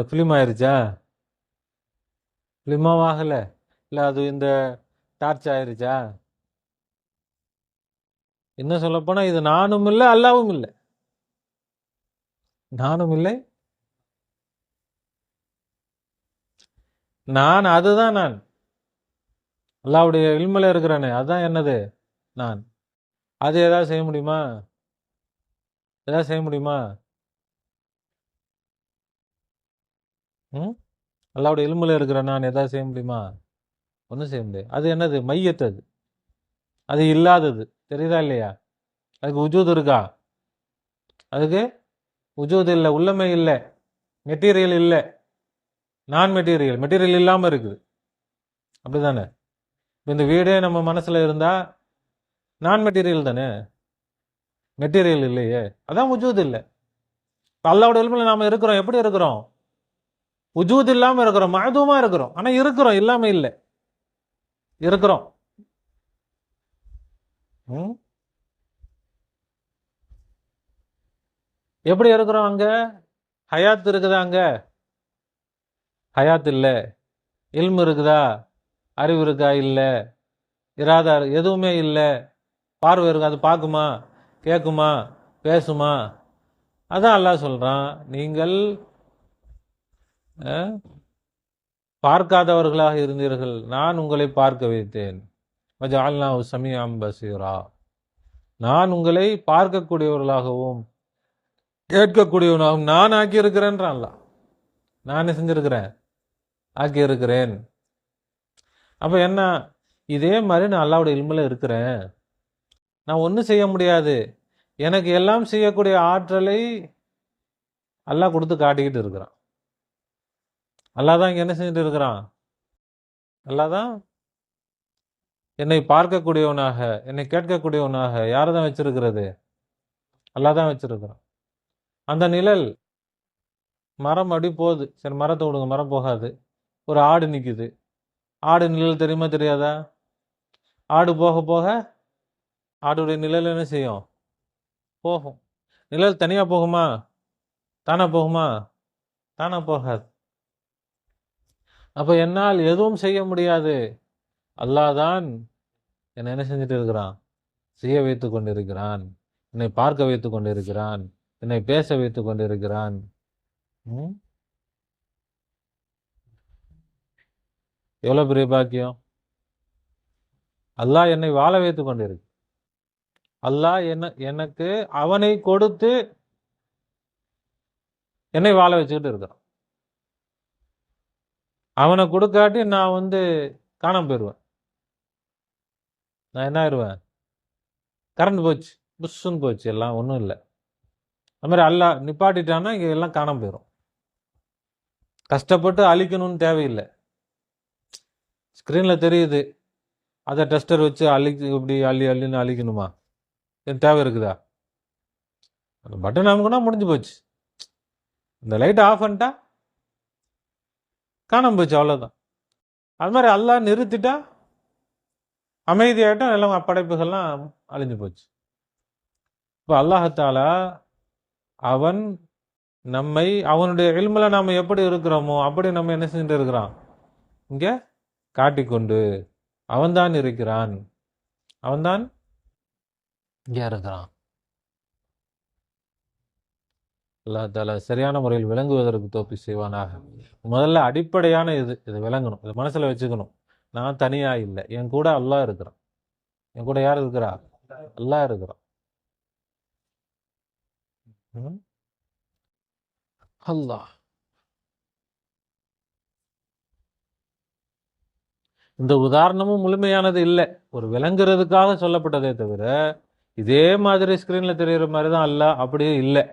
ஃபிலிம் ஆயிருச்சா? ஃபிலிமாகல, இல்லை அது இந்த டார்ச் ஆயிருச்சா? இன்னும் சொல்லப்போனால் இது நானும் இல்லை அல்லாவும் இல்லை. நானும் இல்லை, நான் அதுதான் நான். அல்லாவுடைய இல்மில் இருக்கிறானே அதுதான் என்னது நான். அது ஏதாவது செய்ய முடியுமா? ஏதாவது செய்ய முடியுமா? ம் அல்லாவுடைய இல்மில் இருக்கிற நான் ஏதாவது செய்ய முடியுமா? ஒன்றும் செய்ய முடியாது. அது என்னது? மையத்து. அது அது இல்லாதது. தெரியுதா இல்லையா? அதுக்கு உஜூத் இருக்கா? அதுக்கு உஜூத் இல்லை, உள்ளமை இல்லை, மெட்டீரியல் இல்லை, நான் மெட்டீரியல். மெட்டீரியல் இல்லாமல் இருக்குது, அப்படிதானே? இந்த வீடே நம்ம மனசில் இருந்தால் நான் மெட்டீரியல் தானே, மெட்டீரியல் இல்லையே, அதான் உஜூத் இல்லை. அல்லாவோட இல்மில் நாம இருக்கிறோம். எப்படி இருக்கிறோம்? உஜூத் இல்லாமல் இருக்கிறோம், மஹதூமா இருக்கிறோம். ஆனால் இருக்கிறோம், இல்லாம இல்லை, இருக்கிறோம். எப்படி இருக்கிறோம்? அங்க ஹயாத் இருக்குதா? அங்க ஹயாத் இல்லை. இல்மு இருக்குதா? அறிவு இருக்கா? இல்லை. இராதா? எதுவுமே இல்லை. பார்வை இருக்கு, அது பார்க்குமா, கேட்குமா, பேசுமா? அதான் அல்லாஹ் சொல்றான், நீங்கள் பார்க்காதவர்களாக இருந்தீர்கள், நான் உங்களை பார்க்க வைத்தேன். வஜஅல்னாஹு ஸமீஅன் பஸீரா, நான் உங்களை பார்க்கக்கூடியவர்களாகவும் கேட்கக்கூடியவனாகவும் நான் ஆக்கி இருக்கிறேன்றான் அல்லாஹ். நான் செஞ்சிருக்கிறேன், ஆக்கி இருக்கிறேன். அப்ப என்ன? இதே மாதிரி நான் அல்லாஹ்வுடைய இல்மில் இருக்கிறேன். நான் ஒன்றும் செய்ய முடியாது. எனக்கு எல்லாம் செய்யக்கூடிய ஆற்றலை அல்லாஹ் கொடுத்து காட்டிக்கிட்டு இருக்கிறான். அல்லாஹ் தான் இங்க என்ன செஞ்சுட்டு இருக்கிறான்? அல்லாஹ் தான் என்னை பார்க்கக்கூடியவனாக, என்னை கேட்கக்கூடியவனாக யாரை தான் வச்சிருக்கிறது? அல்லாஹ் தான் வச்சிருக்கிறான். அந்த நிழல், மரம் அடி போகுது, சரி மரத்தை விடுங்க, மரம் போகாது. ஒரு ஆடு நிற்குது, ஆடு நிழல் தெரியுமா தெரியாதா? ஆடு போக போக ஆடுடைய நிழல் என்ன செய்யும்? போகும். நிழல் தனியாக போகுமா? தானா போகுமா? தானா போகாது. அப்போ என்னால் எதுவும் செய்ய முடியாது. அல்லாஹ் தான் என்னை என்ன செஞ்சுட்டு இருக்கிறான்? செய்ய வைத்து கொண்டிருக்கிறான். என்னை பார்க்க வைத்து கொண்டிருக்கிறான். என்னை பேச வைத்து கொண்டிருக்கிறான். எவ்வளோ பெரிய பாக்கியம்! அல்லாஹ் என்னை வாழ வைத்து கொண்டிருக்கு. அல்லாஹ் எனக்கு அவனை கொடுத்து என்னை வாழ வச்சுக்கிட்டு இருக்கிறான். அவனை கொடுக்காட்டி நான் வந்து காணாம போயிடுவேன். நான் என்ன ஆயிடுவேன்? கரண்ட் போச்சு, புஷ்ஷுன்னு போச்சு, எல்லாம் ஒன்றும் இல்லை. அது மாதிரி அல்லாஹ் நிப்பாட்டிட்டான்னா இங்கே எல்லாம் காணாம போயிடும். கஷ்டப்பட்டு அழிக்கணும்னு தேவையில்லை. ஸ்க்ரீனில் தெரியுது, அதை டெஸ்டர் வச்சு இப்படி அள்ளின்னு அழிக்கணுமா? தேவை இருக்குதா? அந்த பட்டன் அமுக்குனா முடிஞ்சு போச்சு. இந்த லைட்டை ஆஃப் பண்ணிட்டா காணாம போச்சு, அவ்வளோதான். அது மாதிரி அல்லாஹ் நிறுத்திட்டா அமைதியாகட்டும், எல்லாம் படைப்புகள்லாம் அழிஞ்சு போச்சு. இப்போ அல்லாஹாலா அவன் நம்மை அவனுடைய இல்மில் நாம் எப்படி இருக்கிறோமோ அப்படி நம்ம என்ன செஞ்சுட்டு இருக்கிறான்? இங்கே காட்டிக்கொண்டு அவன்தான் இருக்கிறான், அவன்தான் இங்கே இருக்கிறான். அல்லாஹ் தாலா சரியான முறையில் விளங்குவதற்கு தோப்பி செய்வானாக. முதல்ல அடிப்படையான இது விளங்கணும், இதை மனசில் வச்சுக்கணும். நான் தனியா இல்லை, என் கூட அல்லாஹ் இருக்கிறான். என் கூட யார் இருக்கிறா? அல்லாஹ் இருக்கிறான். அல்லாஹ். இந்த உதாரணமும் முழுமையானது இல்லை, ஒரு விளங்குறதுக்காக சொல்லப்பட்டதே தவிர இதே மாதிரி ஸ்கிரீன்ல தெரிகிற மாதிரி தான் அல்லாஹ் அப்படியே இல்லை.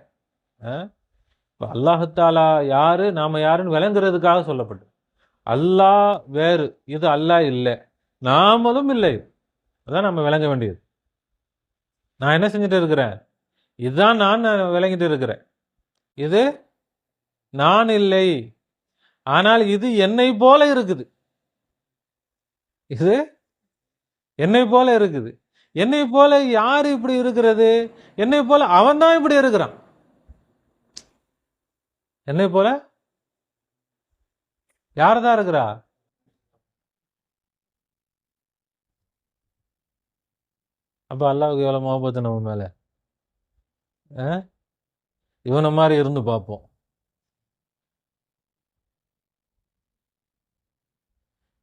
அல்லாஹாலா யாரு, நாம யாருன்னு விளங்குறதுக்காக சொல்லப்பட்டது. அல்லாஹ் வேறு, இது அல்லாஹ் இல்லை, நாமளும் இல்லை. அதான் நம்ம விளங்க வேண்டியது. நான் என்ன செஞ்சுட்டு இருக்கிறேன்? இதுதான் நான் விளங்கிட்டு இருக்கிறேன். இது நான் இல்லை, ஆனால் இது என்னை போல இருக்குது. இது என்னை போல இருக்குது. என்னை போல யார் இப்படி இருக்கிறது? என்னை போல அவன் தான் இப்படி இருக்கிறான். என்னை போல யார் தான் இருக்கிறா? அப்ப அல்லாஹ்வுக்கு எவ்வளவு முகப்பத்து நம்ம மேல. இவனை மாதிரி இருந்து பார்ப்போம்.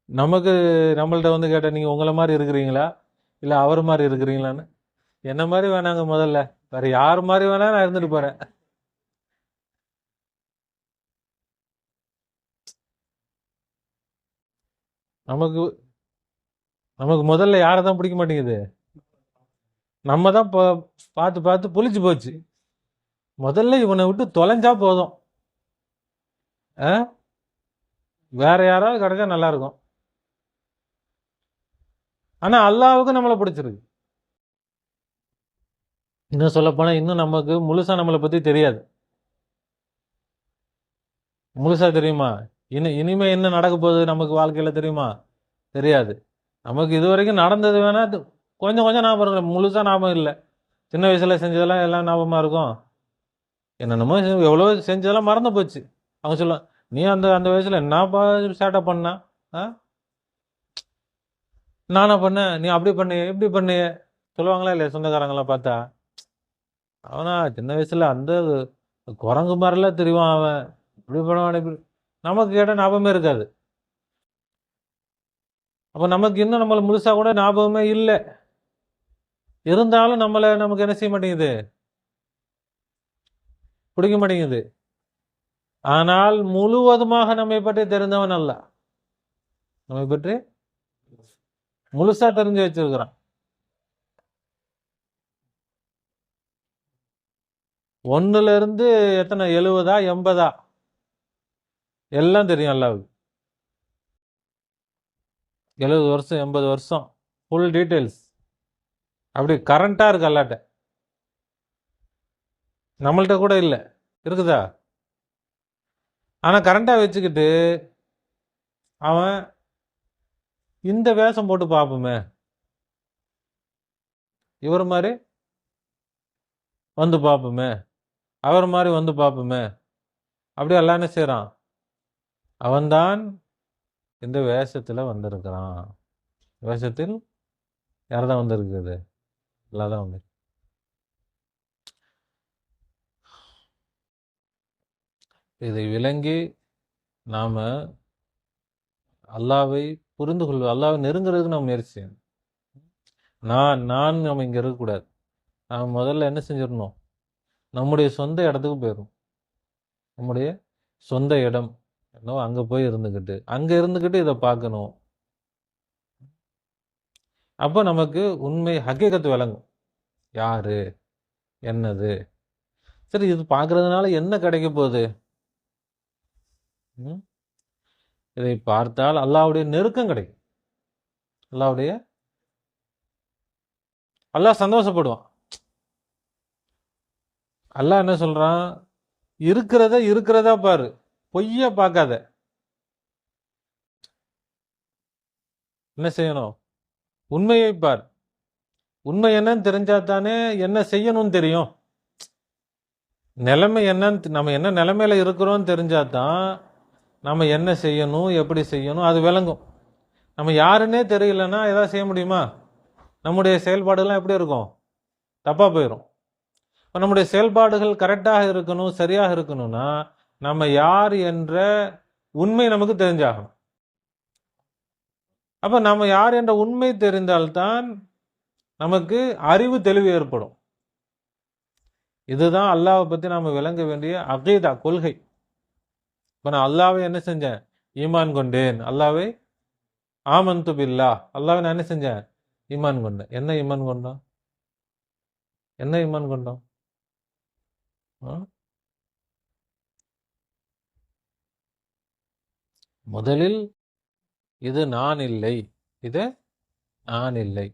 நமக்கு நம்மள்ட்ட வந்து கேட்ட, நீங்க உங்களை மாதிரி இருக்கிறீங்களா இல்ல அவர் மாதிரி இருக்கிறீங்களான்னு. என்ன மாதிரி வேணாங்க முதல்ல, வேற யார் மாதிரி வேணா நான் இருந்துட்டு போறேன். நமக்கு நமக்கு முதல்ல யாரை தான் பிடிக்க மாட்டேங்குது. நம்ம தான் பார்த்து பார்த்து புளிச்சு போச்சு. முதல்ல இவனை விட்டு தொலைஞ்சா போதும். வேற யாராவது கிடைச்சா நல்லா இருக்கும். ஆனா அல்லாஹ்வுக்கு நம்மளை பிடிச்சிருக்கு. இன்னும் சொல்ல போனா இன்னும் நமக்கு முழுசா நம்மளை பத்தி தெரியாது. முழுசா தெரியுமா? இனிமே என்ன நடக்க போகுது நமக்கு வாழ்க்கையில தெரியுமா? தெரியாது. நமக்கு இது வரைக்கும் நடந்தது வேணா கொஞ்சம் கொஞ்சம் ஞாபகம் இருக்கும். முழுசா ஞாபகம் இல்லை. சின்ன வயசுல செஞ்சதெல்லாம் எல்லாம் ஞாபகமா இருக்கும். என்னென்னமோ எவ்வளோ செஞ்சதெல்லாம் மறந்து போச்சு. அவங்க சொல்ல, நீ அந்த அந்த வயசுல என்னப்பா சேட்டை பண்ணா? நானா பண்ண, நீ அப்படி பண்ணிய இப்படி பண்ணிய சொல்லுவாங்களா இல்லையா சொந்தக்காரங்களாம் பார்த்தா? அவனா சின்ன வயசுல அந்த குரங்கு மாதிரிலாம் தெரியும் அவன், இப்படி பண்ணுவான் இப்படி. நமக்கு கேட்ட ஞாபகமே இருக்காது. அப்ப நமக்கு இன்னும் நம்மள முழுசா கூட ஞாபகமே இல்லை. இருந்தாலும் நமக்கு என்ன செய்ய மாட்டேங்குது, பிடிக்க மாட்டேங்குது. ஆனால் முழுவதுமாக நம்மை பற்றி தெரிந்தவன் அல்ல. நம்மை பற்றி முழுசா தெரிஞ்சு வச்சிருக்கிறான். 1ல இருந்து எத்தனை 70 80 எல்லாம் தெரியும் அல்லாவுக்கு. 70 வருஷம் 80 வருஷம் ஃபுல் டீட்டெயில்ஸ் அப்படி கரண்டா இருக்கு அல்லாட்ட. நம்மள்ட்ட கூட இல்லை, இருக்குதா? ஆனா கரண்டா வச்சுக்கிட்டு அவன் இந்த வேஷம் போட்டு பார்ப்போமே, இவர் மாதிரி வந்து பார்ப்போமே, அவர் மாதிரி வந்து பார்ப்போமே, அப்படி எல்லாம் என்ன செய்யறான்? அவன்தான் இந்த வேஷத்துல வந்திருக்கிறான். வேஷத்தில் யார்தான் வந்திருக்குது? எல்லாதான் வந்து. இதை விளங்கி நாம அல்லாவை புரிந்து கொள்வோம். அல்லாவை நெருங்குறதுக்கு நம்ம முயற்சி செய்யணும். நான் நம்ம இங்க இருக்கக்கூடாது. நாம முதல்ல என்ன செஞ்சிடணும்? நம்முடைய சொந்த இடத்துக்கு போயிடும். நம்முடைய சொந்த இடம் என்னவோ அங்க போய் இருந்துக்கிட்டு இதை பார்க்கணும். அப்போ நமக்கு உண்மை ஹக்கீகத்து விளங்கும். யாரு என்னது? சரி, இது பார்க்கறதுனால என்ன கிடைக்க போகுது? இதை பார்த்தால் அல்லாஹ்வுடைய நெருக்கம் கிடைக்கும். அல்லாஹ் சந்தோஷப்படுவான். அல்லாஹ் என்ன சொல்றான்? இருக்கிறதா பாரு, பொய்ய பார்க்காத. என்ன செய்யணும்? உண்மையை பார். உண்மை என்னன்னு தெரிஞ்சா தானே என்ன செய்யணும்னு தெரியும். நிலைமை என்னன்னு, நம்ம என்ன நிலைமையில இருக்கிறோம்னு தெரிஞ்சாதான் நம்ம என்ன செய்யணும், எப்படி செய்யணும் அது விளங்கும். நம்ம யாருன்னே தெரியலன்னா ஏதாவது செய்ய முடியுமா? நம்முடைய செயல்பாடுகள்லாம் எப்படி இருக்கும்? தப்பா போயிடும். நம்முடைய செயல்பாடுகள் கரெக்டாக இருக்கணும், சரியாக இருக்கணும்னா நம்ம யார் என்ற உண்மை நமக்கு தெரிஞ்சாகணும். அப்ப நம்ம யார் என்ற உண்மை தெரிந்தால்தான் நமக்கு அறிவு தெளிவு ஏற்படும். இதுதான் அல்லாஹ்வை பத்தி நாம விளங்க வேண்டிய அகீதா, கொள்கை. இப்ப நான் அல்லாஹ்வை என்ன செஞ்சேன்? ஈமான் கொண்டேன். அல்லாஹ்வை ஆமன்து பில்லாஹ், அல்லாஹ்வை நான் என்ன செஞ்சேன்? ஈமான் கொண்டேன். என்ன ஈமான் கொண்டோம்? முதலில் இது நான் இல்லை,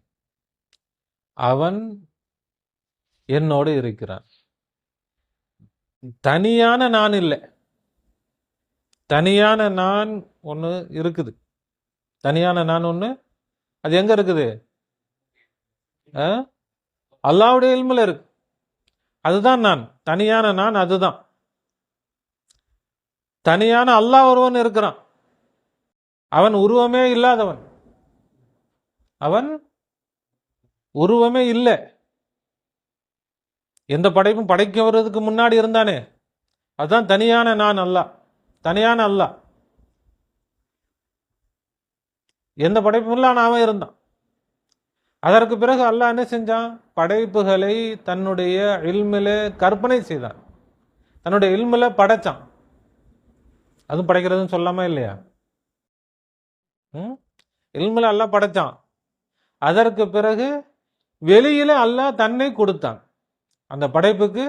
அவன் என்னோடு இருக்கிறான். தனியான நான் இல்லை. தனியான நான் ஒன்று இருக்குது. தனியான நான் ஒன்று அது எங்க இருக்குது? அல்லாஹ்வுடைய இல்முல இருக்கு. அதுதான் நான், தனியான நான். அதுதான் தனியான அல்லாஹ் ஒருவன் இருக்கிறான். அவன் உருவமே இல்லாதவன், அவன் உருவமே இல்லை. எந்த படைப்பும் படைக்க வர்றதுக்கு முன்னாடி இருந்தானே, அதுதான் தனியான நான் அல்லாஹ், தனியான அல்லாஹ். எந்த படைப்பும் இல்லாம அவன் இருந்தான். அதற்கு பிறகு அல்லாஹ் என்ன செஞ்சான்? படைப்புகளை தன்னுடைய இல்மில கற்பனை செய்தான், தன்னுடைய இல்மில படைச்சான். அதுவும் படைக்கிறதுன்னு சொல்லாம இல்லையா? இல்மில அல்லாஹ் படைச்சான். அதற்கு பிறகு வெளியில அல்லாஹ் தன்னை கொடுத்தான். அந்த படைப்புக்கு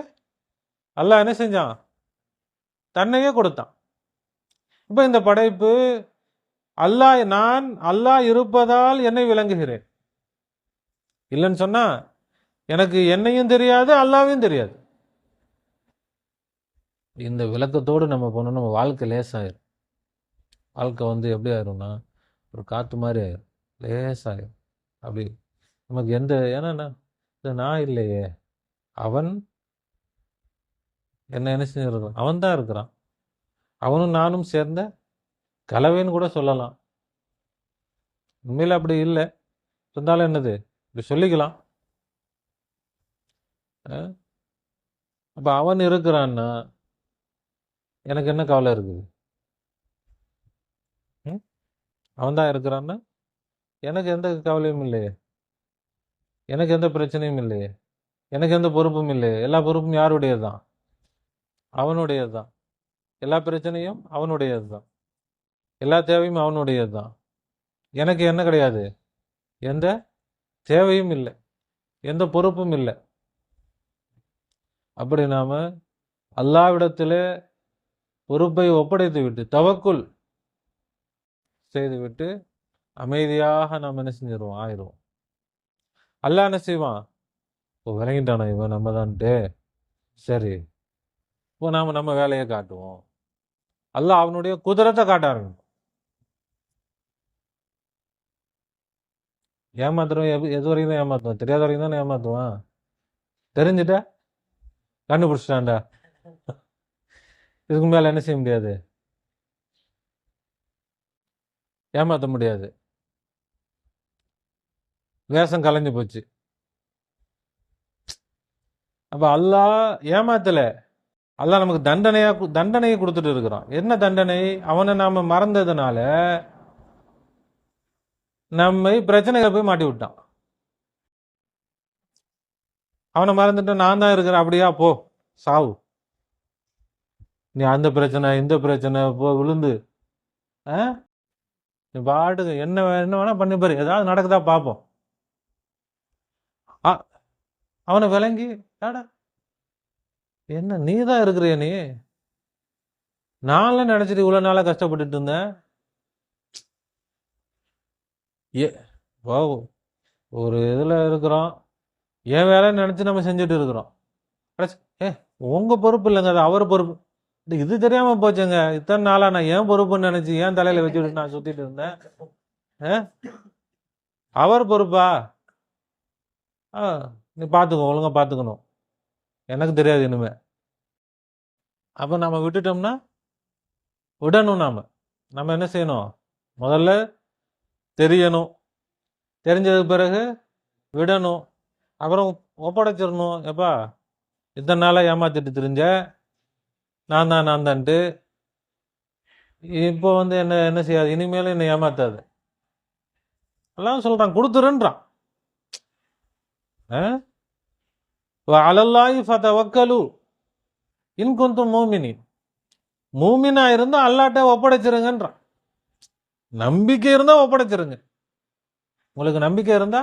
அல்லாஹ் என்ன செஞ்சான்? தன்னையே கொடுத்தான். இப்ப இந்த படைப்பு அல்லாஹ், நான் அல்லாஹ் இருப்பதால் என்னை விளங்குகிறேன். இல்லைன்னு சொன்னா எனக்கு என்னையும் தெரியாது, அல்லாவையும் தெரியாது. இந்த விளக்கத்தோடு நம்ம போனோம், நம்ம வாழ்க்கை லேசாயிரும். வாழ்க்கை எப்படி ஆயிரும்னா ஒரு காற்று மாதிரி ஆயிரும், லேசாயிரும். அப்படி நமக்கு ஏன்னா நான் இல்லையே, அவன் என்ன செஞ்சிருக்கான்? அவன் தான் இருக்கிறான். அவனும் நானும் சேர்ந்த கலவைன்னு கூட சொல்லலாம். உண்மையில அப்படி இல்லை, இருந்தாலும் என்னது இப்படி சொல்லிக்கலாம். அப்ப அவன் இருக்கிறான்னா எனக்கு என்ன கவலை இருக்குது? அவன் தான் இருக்கிறான்னா எனக்கு எந்த கவலையும் இல்லையே, எனக்கு எந்த பிரச்சனையும் இல்லையே, எனக்கு எந்த பொறுப்பும் இல்லையே. எல்லா பொறுப்பும் யாருடையது தான்? அவனுடையது தான். எல்லா பிரச்சனையும் அவனுடையது தான், எல்லா தேவையும் அவனுடையது தான். எனக்கு என்ன கிடையாது? எந்த தேவையும் இல்லை, எந்த பொறுப்பும் இல்லை. அப்படி நாம அல்லாஹ்விடத்திலே பொறுப்பை ஒப்படைத்து விட்டு தவக்குல் செய்துவிட்டு அமைதியாக நாம் என்ன செஞ்சிருவோம்? ஆயிடுவோம். அல்லாஹ் என்ன செய்வான்? இப்போ விளங்கிட்டானா இவன் நம்ம தான்ட்டு, சரி இப்போ நாம நம்ம வேலையை காட்டுவோம். அல்லாஹ் அவனுடைய குதிரத்தை காட்ட ஆரம்பிக்கும். ஏமாத்துறோம், எது வரைக்கும் தான் ஏமாத்துவான்? தெரியாத வரைக்கும் தானே ஏமாத்துவான். தெரிஞ்சுட்டா கண்டுபிடிச்சிட்டான்டா, இதுக்கு மேல என்ன செய்ய முடியாது, ஏமாத்த முடியாது. வேஷம் கலைஞ்சு போச்சு. அப்ப அல்லாஹ் ஏமாத்தல, அல்லாஹ் நமக்கு தண்டனையை கொடுத்துட்டு இருக்கிறான். என்ன தண்டனை? அவனை நாம மறந்ததுனால நம்மை பிரச்சனைகள் போய் மாட்டி விட்டான். அவனை மறந்துட்டு நான் தான் இருக்கிறேன், அப்படியா போ சாவு, நீ அந்த பிரச்சனை இந்த பிரச்சனை போ விழுந்து நீ பாட்டுக்கு என்ன வேணா பண்ணி பாரு, ஏதாவது நடக்குதா பார்ப்போம். அவனை விளங்கி என்ன நீ தான் இருக்கிறிய, நீ நான்லாம் நினைச்சிட்டு இவ்வளவு நாளா கஷ்டப்பட்டுட்டு இருந்தேன். ஒரு இதுல இருக்கிறோம், என் வேலைன்னு நினைச்சு நம்ம செஞ்சுட்டு இருக்கிறோம். உங்க பொறுப்பு இல்லைங்க, அது அவர் பொறுப்பு. இது தெரியாம போச்சுங்க. இத்தனை நாளா நான் ஏன் பொறுப்புன்னு நினைச்சு ஏன் தலையில வச்சுட்டு நான் சுத்திட்டு இருந்தேன். அவர் பொறுப்பா? நீ பாத்துக்கோ, ஒழுங்கா பாத்துக்கணும், எனக்கு தெரியாது இனிமே. அப்ப நம்ம விட்டுட்டோம்னா விடணும். நம்ம என்ன செய்யணும்? முதல்ல தெரியணும், தெரிஞ்சதுக்கு பிறகு விடணும், அப்புறம் ஒப்படைச்சிடணும். எப்பா இத்தனை நாளா ஏமாத்திட்டு தெரிஞ்ச நான் தான்ட்டு, இப்போ என்ன செய்யாது, இனிமேலும் என்ன ஏமாத்தாது. எல்லாம் சொல்றான், கொடுத்துருன்றான். அலல்லாஹி ஃபதவக்கலு இன் குன்தும் மூமினீன். மூமினா இருந்தா அல்லாஹ்ட்ட ஒப்படைச்சிருங்கன்றான். நம்பிக்கை இருந்தா ஒப்படைச்சிருங்க. உங்களுக்கு நம்பிக்கை இருந்தா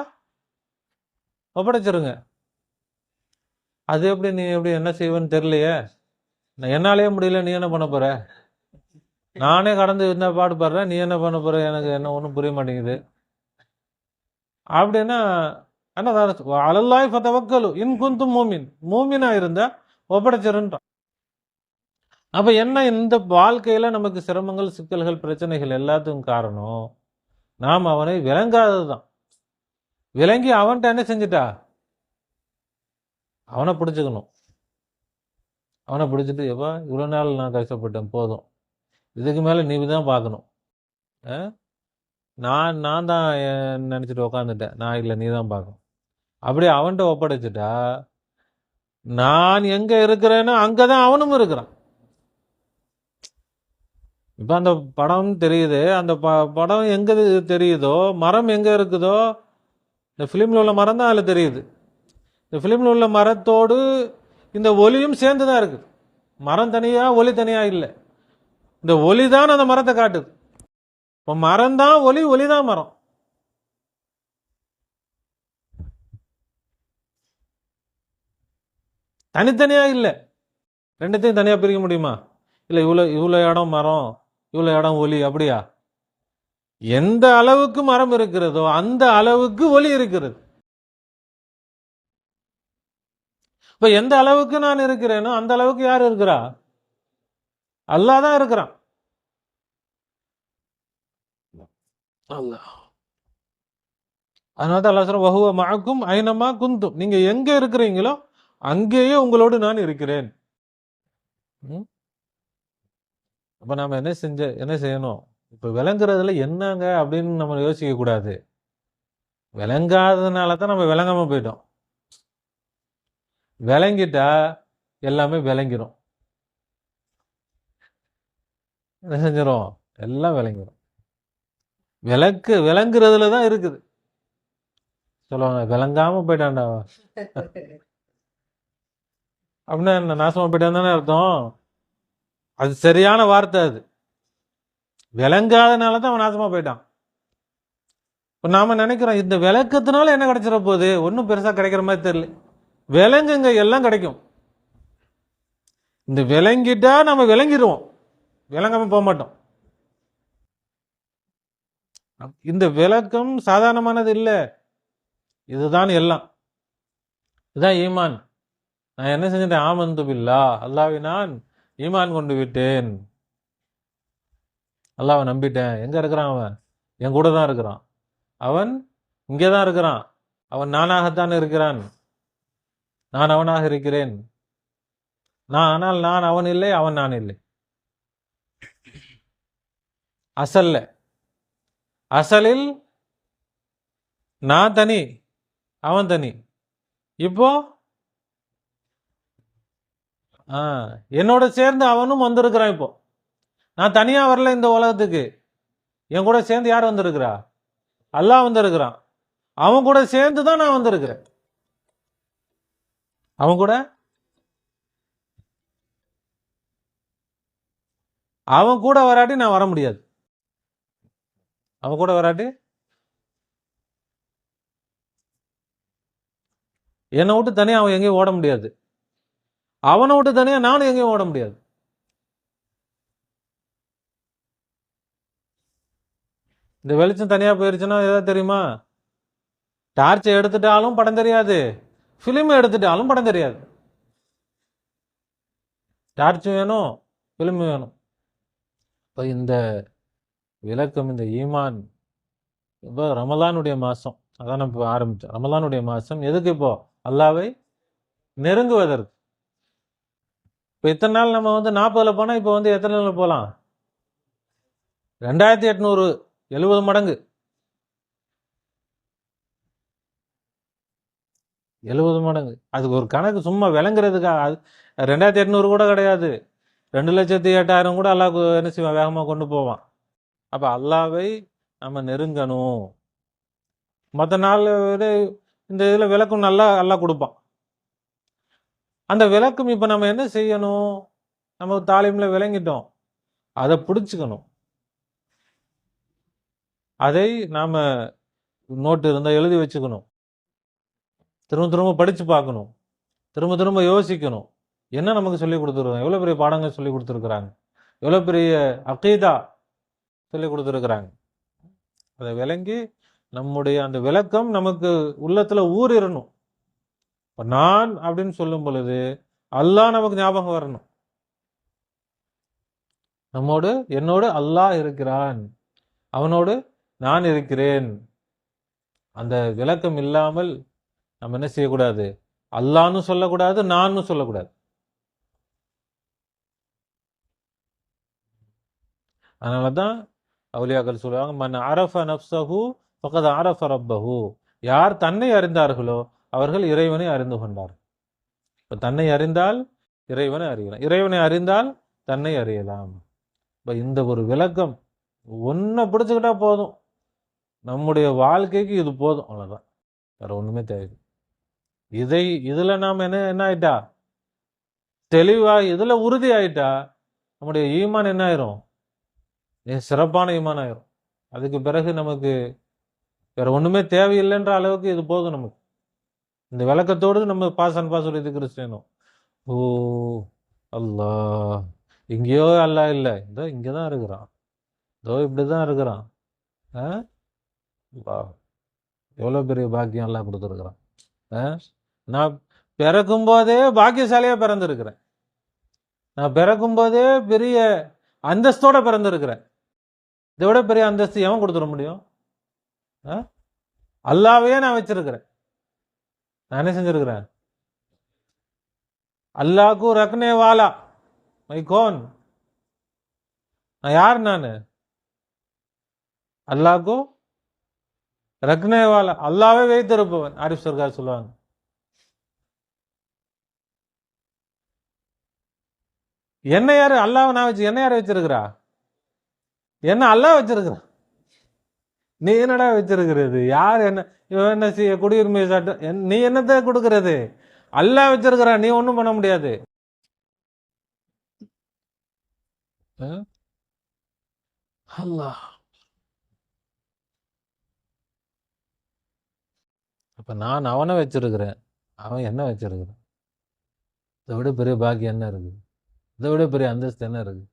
ஒப்படைச்சிருங்க. அது எப்படி? நீ எப்படி என்ன செய்வேன்னு தெரியலையே, நான் என்னாலேயே முடியல, நீ என்ன பண்ண போற? நானே கடந்து என்ன பாடுபடுறேன், நீ என்ன பண்ண போற? எனக்கு என்ன ஒன்றும் புரிய மாட்டேங்குது. அப்படின்னா என்ன அலல்லாஹி ஃபதவக்கலு இன் குன்தும் மூமின், மூமினா இருந்தா ஒப்படைச்சிருன்றான். அப்ப என்ன, இந்த வாழ்க்கையில நமக்கு சிரமங்கள், சிக்கல்கள், பிரச்சனைகள் எல்லாத்துக்கும் காரணம் நாம் அவனை விளங்காததுதான். விளங்கி அவன்கிட்ட என்ன செஞ்சுட்டா, அவனை பிடிச்சிக்கணும். அவனை பிடிச்சிட்டு, எப்பா இவ்வளோ நாள் நான் கஷ்டப்பட்டேன், போதும், இதுக்கு மேலே நீ தான் பார்க்கணும். நான் தான் நினச்சிட்டு உக்காந்துட்டேன், நான் இல்லை, நீ தான் பார்க்கணும். அப்படியே அவன்கிட்ட ஒப்படைச்சிட்டா, நான் எங்க இருக்கிறேனோ அங்கதான் அவனும் இருக்கிறான். இப்ப அந்த படம் தெரியுது, அந்த படம் எங்க தெரியுதோ, மரம் எங்க இருக்குதோ, இந்த பிலிம்ல உள்ள மரம் தான் அதுல தெரியுது. இந்த பிலிம்ல உள்ள மரத்தோடு இந்த ஒலியும் சேர்ந்துதான் இருக்கு. மரம் தனியா ஒலி தனியா இல்லை. இந்த ஒலி தான் அந்த மரத்தை காட்டுது. இப்ப மரம் தான் ஒலி, ஒலி தான் மரம். தனித்தனியா இல்லை. ரெண்டுத்தையும் தனியா பிரிக்க முடியுமா? இல்லை, இவ்வளோ இடம் மரம், இவ்வளோ இடம் ஒலி, அப்படியா? எந்த அளவுக்கு மரம் இருக்கிறதோ அந்த அளவுக்கு ஒலி இருக்கிறது. இப்ப எந்த அளவுக்கு நான் இருக்கிறேனோ அந்த அளவுக்கு யார் இருக்கிறா? அல்லாஹ் தான் இருக்கிறான். அல்லாஹ். அதனால தான் அல்லாஹ் சொல்றான், வஹுவ மஅக்கும் ஐனமா குந்தும். நீங்க எங்க இருக்கிறீங்களோ அங்கேயே உங்களோடு நான் இருக்கிறேன். அப்ப நாம என்ன செய்யணும்? இப்ப விளங்குறதுல என்னங்க அப்படின்னு நம்ம யோசிக்க கூடாது. விளங்காததுனால தான் நம்ம விளங்காம போயிட்டோம். விளங்கிட்டா எல்லாமே விளங்கிடும். என்ன செஞ்சிடும்? எல்லாம் விளங்கிடும். விளங்குறதுல தான் இருக்குது. சொல்லுவாங்க, விளங்காம போயிட்டான்டா அப்படின்னா என்ன, நாசமா போயிட்டான் தானே அர்த்தம். அது சரியான வார்த்தை. அது விளங்காதனால தான் அவன் நாசமா போயிட்டான். இப்போ நாம நினைக்கிறோம், இந்த விளக்கத்தினால என்ன கிடைச்சிட போகுது, ஒன்றும் பெருசா கிடைக்கிற மாதிரி தெரியல. விளங்குங்க, எல்லாம் கிடைக்கும். இந்த விளங்கிட்டா நம்ம விளங்கிடுவோம், விளங்காம போக மாட்டோம். இந்த விளக்கம் சாதாரணமானது இல்லை. இதுதான் எல்லாம். இதுதான் ஈமான். நான் என்ன செஞ்சிட்டேன்? ஆமந்து பில்லா, அல்லாஹ்வை நான் ஈமான் கொண்டு விட்டேன். அல்லாஹ்வை நம்பிட்டேன். எங்க இருக்கிறான் அவன்? என் கூட தான் இருக்கிறான். அவன் இங்கே தான் இருக்கிறான். அவன் நானாகத்தான் இருக்கிறான். நான் அவனாக இருக்கிறேன். ஆனால் நான் அவன் இல்லை, அவன் நான் இல்லை. அசலில் நான் தனி, அவன் தனி. இப்போ என்னோட சேர்ந்து அவனும் வந்திருக்கிறான். இப்போ நான் தனியா வரல இந்த உலகத்துக்கு. என் கூட சேர்ந்து யார் வந்திருக்கிறா? அல்லாஹ் வந்திருக்கிறான். அவன் கூட சேர்ந்து தான் நான் வந்திருக்கிறேன். அவன் கூட வராட்டி நான் வர முடியாது. அவன் கூட வராட்டி என்னை விட்டு தனியா அவன் எங்கேயும் ஓட முடியாது. அவனை விட்டு தனியா நானும் எங்கேயும் ஓட முடியாது. இந்த வெளிச்சம் தனியா போயிருச்சுன்னா ஏதாவது தெரியுமா? டார்ச்சை எடுத்துட்டாலும் படம் தெரியாது, பிலிம் எடுத்துட்டாலும் படம் தெரியாது. டார்ச்சும் வேணும், பிலிம் வேணும். இப்போ இந்த விளக்கம், இந்த ஈமான், இப்போ ரமலானுடைய மாசம், அதான் நம்ம ஆரம்பிச்சோம். ரமலானுடைய மாசம் எதுக்கு? இப்போ அல்லாவை நெருங்குவதற்கு. இப்போ இத்தனை நாள் நம்ம 40ல் போனால் இப்போ எத்தனை நாள் போகலாம்? 2800, 70 மடங்கு. 70 மடங்கு. அதுக்கு ஒரு கணக்கு சும்மா விளங்குறதுக்காக. 2800 கூட கிடையாது, 2,08,000 கூட அல்லாஹ் என்ன செய்வான்? வேகமாக கொண்டு போவான். அப்போ அல்லாவை நம்ம நெருங்கணும். மற்ற நாள் விட இந்த இதில் விளக்கம் நல்லா அல்லாஹ் கொடுப்பான். அந்த விளக்கம் இப்போ நம்ம என்ன செய்யணும்? நம்ம தாலீமில் விளங்கிட்டோம், அதை பிடிச்சிக்கணும். அதை நாம் நோட்டு இருந்தால் எழுதி வச்சுக்கணும். திரும்ப திரும்ப படித்து பார்க்கணும். திரும்ப திரும்ப யோசிக்கணும். என்ன நமக்கு சொல்லி கொடுத்துருக்காங்க? எவ்வளோ பெரிய பாடங்கள் சொல்லி கொடுத்துருக்குறாங்க, எவ்வளோ பெரிய அகீதா சொல்லி கொடுத்துருக்குறாங்க. அதை விளங்கி நம்முடைய அந்த விளக்கம் நமக்கு உள்ளத்துல ஊறிடணும். இப்போ நான் அப்படின்னு சொல்லும் பொழுது அல்லாஹ் நமக்கு ஞாபகம் வரணும். என்னோடு அல்லாஹ் இருக்கிறான், அவனோடு நான் இருக்கிறேன். அந்த விளக்கம் இல்லாமல் நம்ம என்ன செய்யக்கூடாது, அல்லான்னு சொல்லக்கூடாது, நான்னு சொல்லக்கூடாது. அதனாலதான் அவுலியாக்கள் சொல்லுவாங்க, மன் அரஃப நஃப்ஸஹு ஃபகத் அரஃப ரப்பஹு. யார் தன்னை அறிந்தார்களோ அவர்கள் இறைவனை அறிந்து கொண்டார். இப்ப தன்னை அறிந்தால் இறைவனை அறியலாம், இறைவனை அறிந்தால் தன்னை அறியலாம். இப்ப இந்த ஒரு விளக்கம் ஒன்றை பிடிச்சுக்கிட்டா போதும், நம்முடைய வாழ்க்கைக்கு இது போதும், அவ்வளவுதான், வேற ஒண்ணுமே தேவை. இதுல நாம என்ன ஆயிட்டா, தெளிவா இதுல உறுதி ஆயிட்டா நம்முடைய ஈமான் என்ன ஆயிரும், சிறப்பான ஈமான் ஆயிரும். அதுக்கு பிறகு நமக்கு வேற ஒண்ணுமே தேவையில்லைன்ற அளவுக்கு இது போதும் நமக்கு. இந்த விளக்கத்தோடு நம்ம பாஸ் அண்ட் பாஸ் இது கிறிஸ்டியனும். ஓ அல்லாஹ், எங்கேயோ அல்லாஹ் இல்லை, இதோ இங்கதான் இருக்கிறான், இதோ இப்படிதான் இருக்கிறான். எவ்வளவு பெரிய பாக்கியம் எல்லாம் கொடுத்துருக்குறான். நான் பிறக்கும் போதே பாக்கியசாலியா பிறந்திருக்கிறேன். நான் பிறக்கும் போதே பெரிய அந்தஸ்தோட பிறந்திருக்கிறேன். இதை விட பெரிய அந்தஸ்து எவன் கொடுத்துட முடியும்? அல்லாவையே நான் வச்சிருக்கிறேன். நான் என்ன செஞ்சிருக்கிறேன்? அல்லாஹ்கு ரக்னே வாலா மை கோன். நான் யார்? நானு அல்லாஹ்கு ரக்னே வாலா, அல்லாவே வைத்திருப்பவன். ஆரிஃப் சர்கார் சொல்லுவாங்க, என்ன யாரு அல்லாஹ் நான் வச்சு, என்ன யார் வச்சிருக்கிறா? என்ன அல்லாஹ் வச்சிருக்கிறான். நீ என்னடா வச்சிருக்கிறது? யார் என்ன என்ன செய்ய குடியுரிமை சட்டம், நீ என்னத்தை கொடுக்கறது? அல்லாஹ் வச்சிருக்கிறா, நீ ஒண்ணும் பண்ண முடியாது. அல்லாஹ். அப்ப நான் அவனை வச்சிருக்கிறேன், அவன் என்ன வச்சிருக்கிறான். இதை விட பெரிய பாக்கியம் என்ன இருக்கு? இதை விட பெரிய அந்தஸ்து என்ன இருக்கு?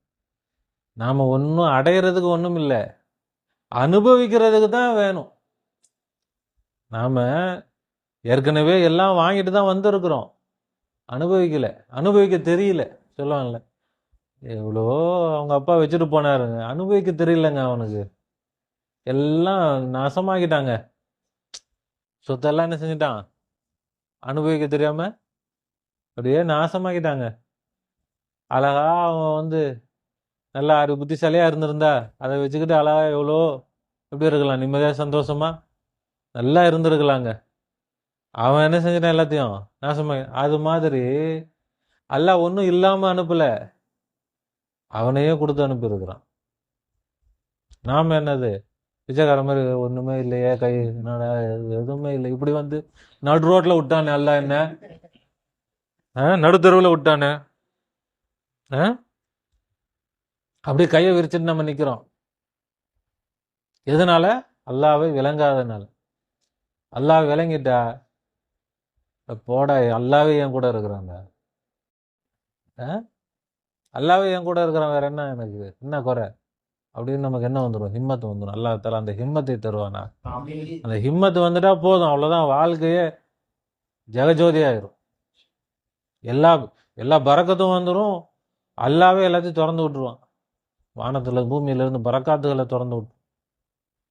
நாம ஒன்னும் அடையிறதுக்கு ஒண்ணும் இல்லை, அனுபவிக்கிறதுக்கு தான் வேணும். நாம ஏற்கனவே எல்லாம் வாங்கிட்டு தான் வந்திருக்கிறோம், அனுபவிக்கல, அனுபவிக்க தெரியல. சொல்லுவாங்கல்ல, எவ்வளோ அவங்க அப்பா வச்சுட்டு போனாருங்க, அனுபவிக்க தெரியலங்க அவனுக்கு. எல்லாம் நாசமாக்கிட்டாங்க, சொத்தெல்லாம் என்ன செஞ்சிட்டான், அனுபவிக்க தெரியாம அப்படியே நாசமாக்கிட்டாங்க. அழகா அவன் நல்லா புத்திசாலியா இருந்திருந்தா அதை வச்சுக்கிட்டு அழகா எவ்வளோ எப்படி இருக்கலாம், நிம்மதியா சந்தோஷமா நல்லா இருந்திருக்கலாங்க. அவன் என்ன செஞ்சிட்டான், எல்லாத்தையும் நாசமா. அது மாதிரி அல்லாஹ் ஒன்றும் இல்லாம அனுப்பல, அவனையே கொடுத்து அனுப்பியிருக்கிறான். நாம என்னது பிச்சைக்கார மாதிரி ஒண்ணுமே இல்லையே, கை என்னடா எதுவுமே இல்லை, இப்படி நடு ரோட்ல விட்டானே அல்லாஹ், என்ன நடுத்தருவில் விட்டானே, அப்படியே கையை விரிச்சுட்டு நம்ம நிக்கிறோம். எதனால? அல்லாவை விளங்காதனால. அல்லாஹ் விளங்கிட்டா போடா, அல்லாவே என் கூட இருக்கிறாங்க, அல்லாவே என் கூட இருக்கிறான், வேற என்ன எனக்கு என்ன குறை அப்படின்னு நமக்கு என்ன வந்துடும், ஹிம்மத்து வந்துடும். அல்லாஹ் தஆலா அந்த ஹிம்மத்தை தருவானா. அந்த ஹிம்மத்து வந்துட்டா போதும், அவ்வளவுதான், வாழ்க்கையே ஜெகஜோதி ஆயிரும். எல்லா பரக்கத்தும் வந்துடும். அல்லாவே எல்லாத்தையும் திறந்து விட்டுருவான், வானத்துல பூமியில இருந்து பரக்காத்துகளை திறந்து விட்டு.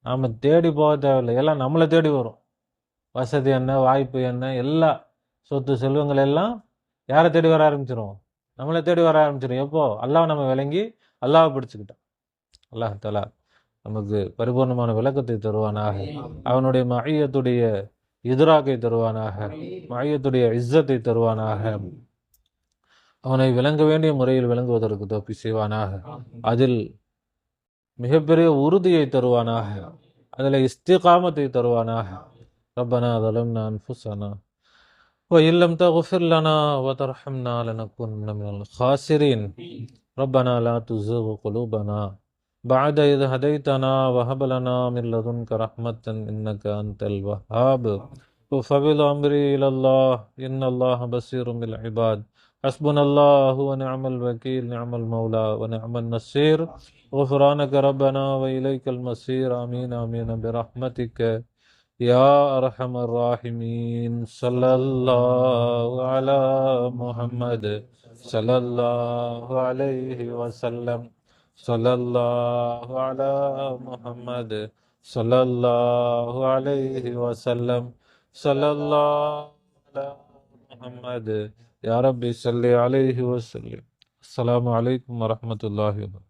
நாம தேடி போக தேவையில்லை, எல்லாம் நம்மளை தேடி வரும். வசதி என்ன, வாய்ப்பு என்ன, எல்லா சொத்து செல்வங்கள் எல்லாம் யாரை தேடி வர ஆரம்பிச்சிடும், நம்மளை தேடி வர ஆரம்பிச்சிடும். எப்போ? அல்லாஹ் நம்ம விளங்கி அல்லாஹ் பிடிச்சுக்கிட்டான். அல்லாஹ் தஆலா நமக்கு பரிபூர்ணமான விளக்கத்தை தருவானாக, அவனுடைய மஹியத்துடைய இத்ராக்கை தருவானாக, மஹியத்துடைய இஸ்ஸத்தை தருவானாக, அவனை விளங்க வேண்டிய முறையில் விளங்குவதற்கு தௌஃபீக் செய்வானாக, அதில் மிகப்பெரிய உறுதியை தருவானாக, அதில் இஸ்திகாமத்தை தருவானாக. ரப்பனா ظلمنا أنفسنا وإن لم تغفر لنا وترحمنا لنكونن من الخاسرين. ربنا لا تزغ قلوبنا بعد إذ هديتنا وهب لنا من لدنك رحمة إنك أنت الوهاب. وفوض أمري إلى الله إن الله بصير بالعباد. حسبنا الله ونعم الوكيل، نعم المولى ونعم النصير. غفرانك ربنا وإليك المصير. آمين آمين برحمتك يا أرحم الراحمين. صلى الله على محمد صلى الله عليه وسلم. صلى الله على محمد صلی اللہ علیہ وسلم صلی اللہ علی محمد یا رب صلی علیہ وسلم. السلام علیکم ورحمۃ اللہ وبرکاتہ.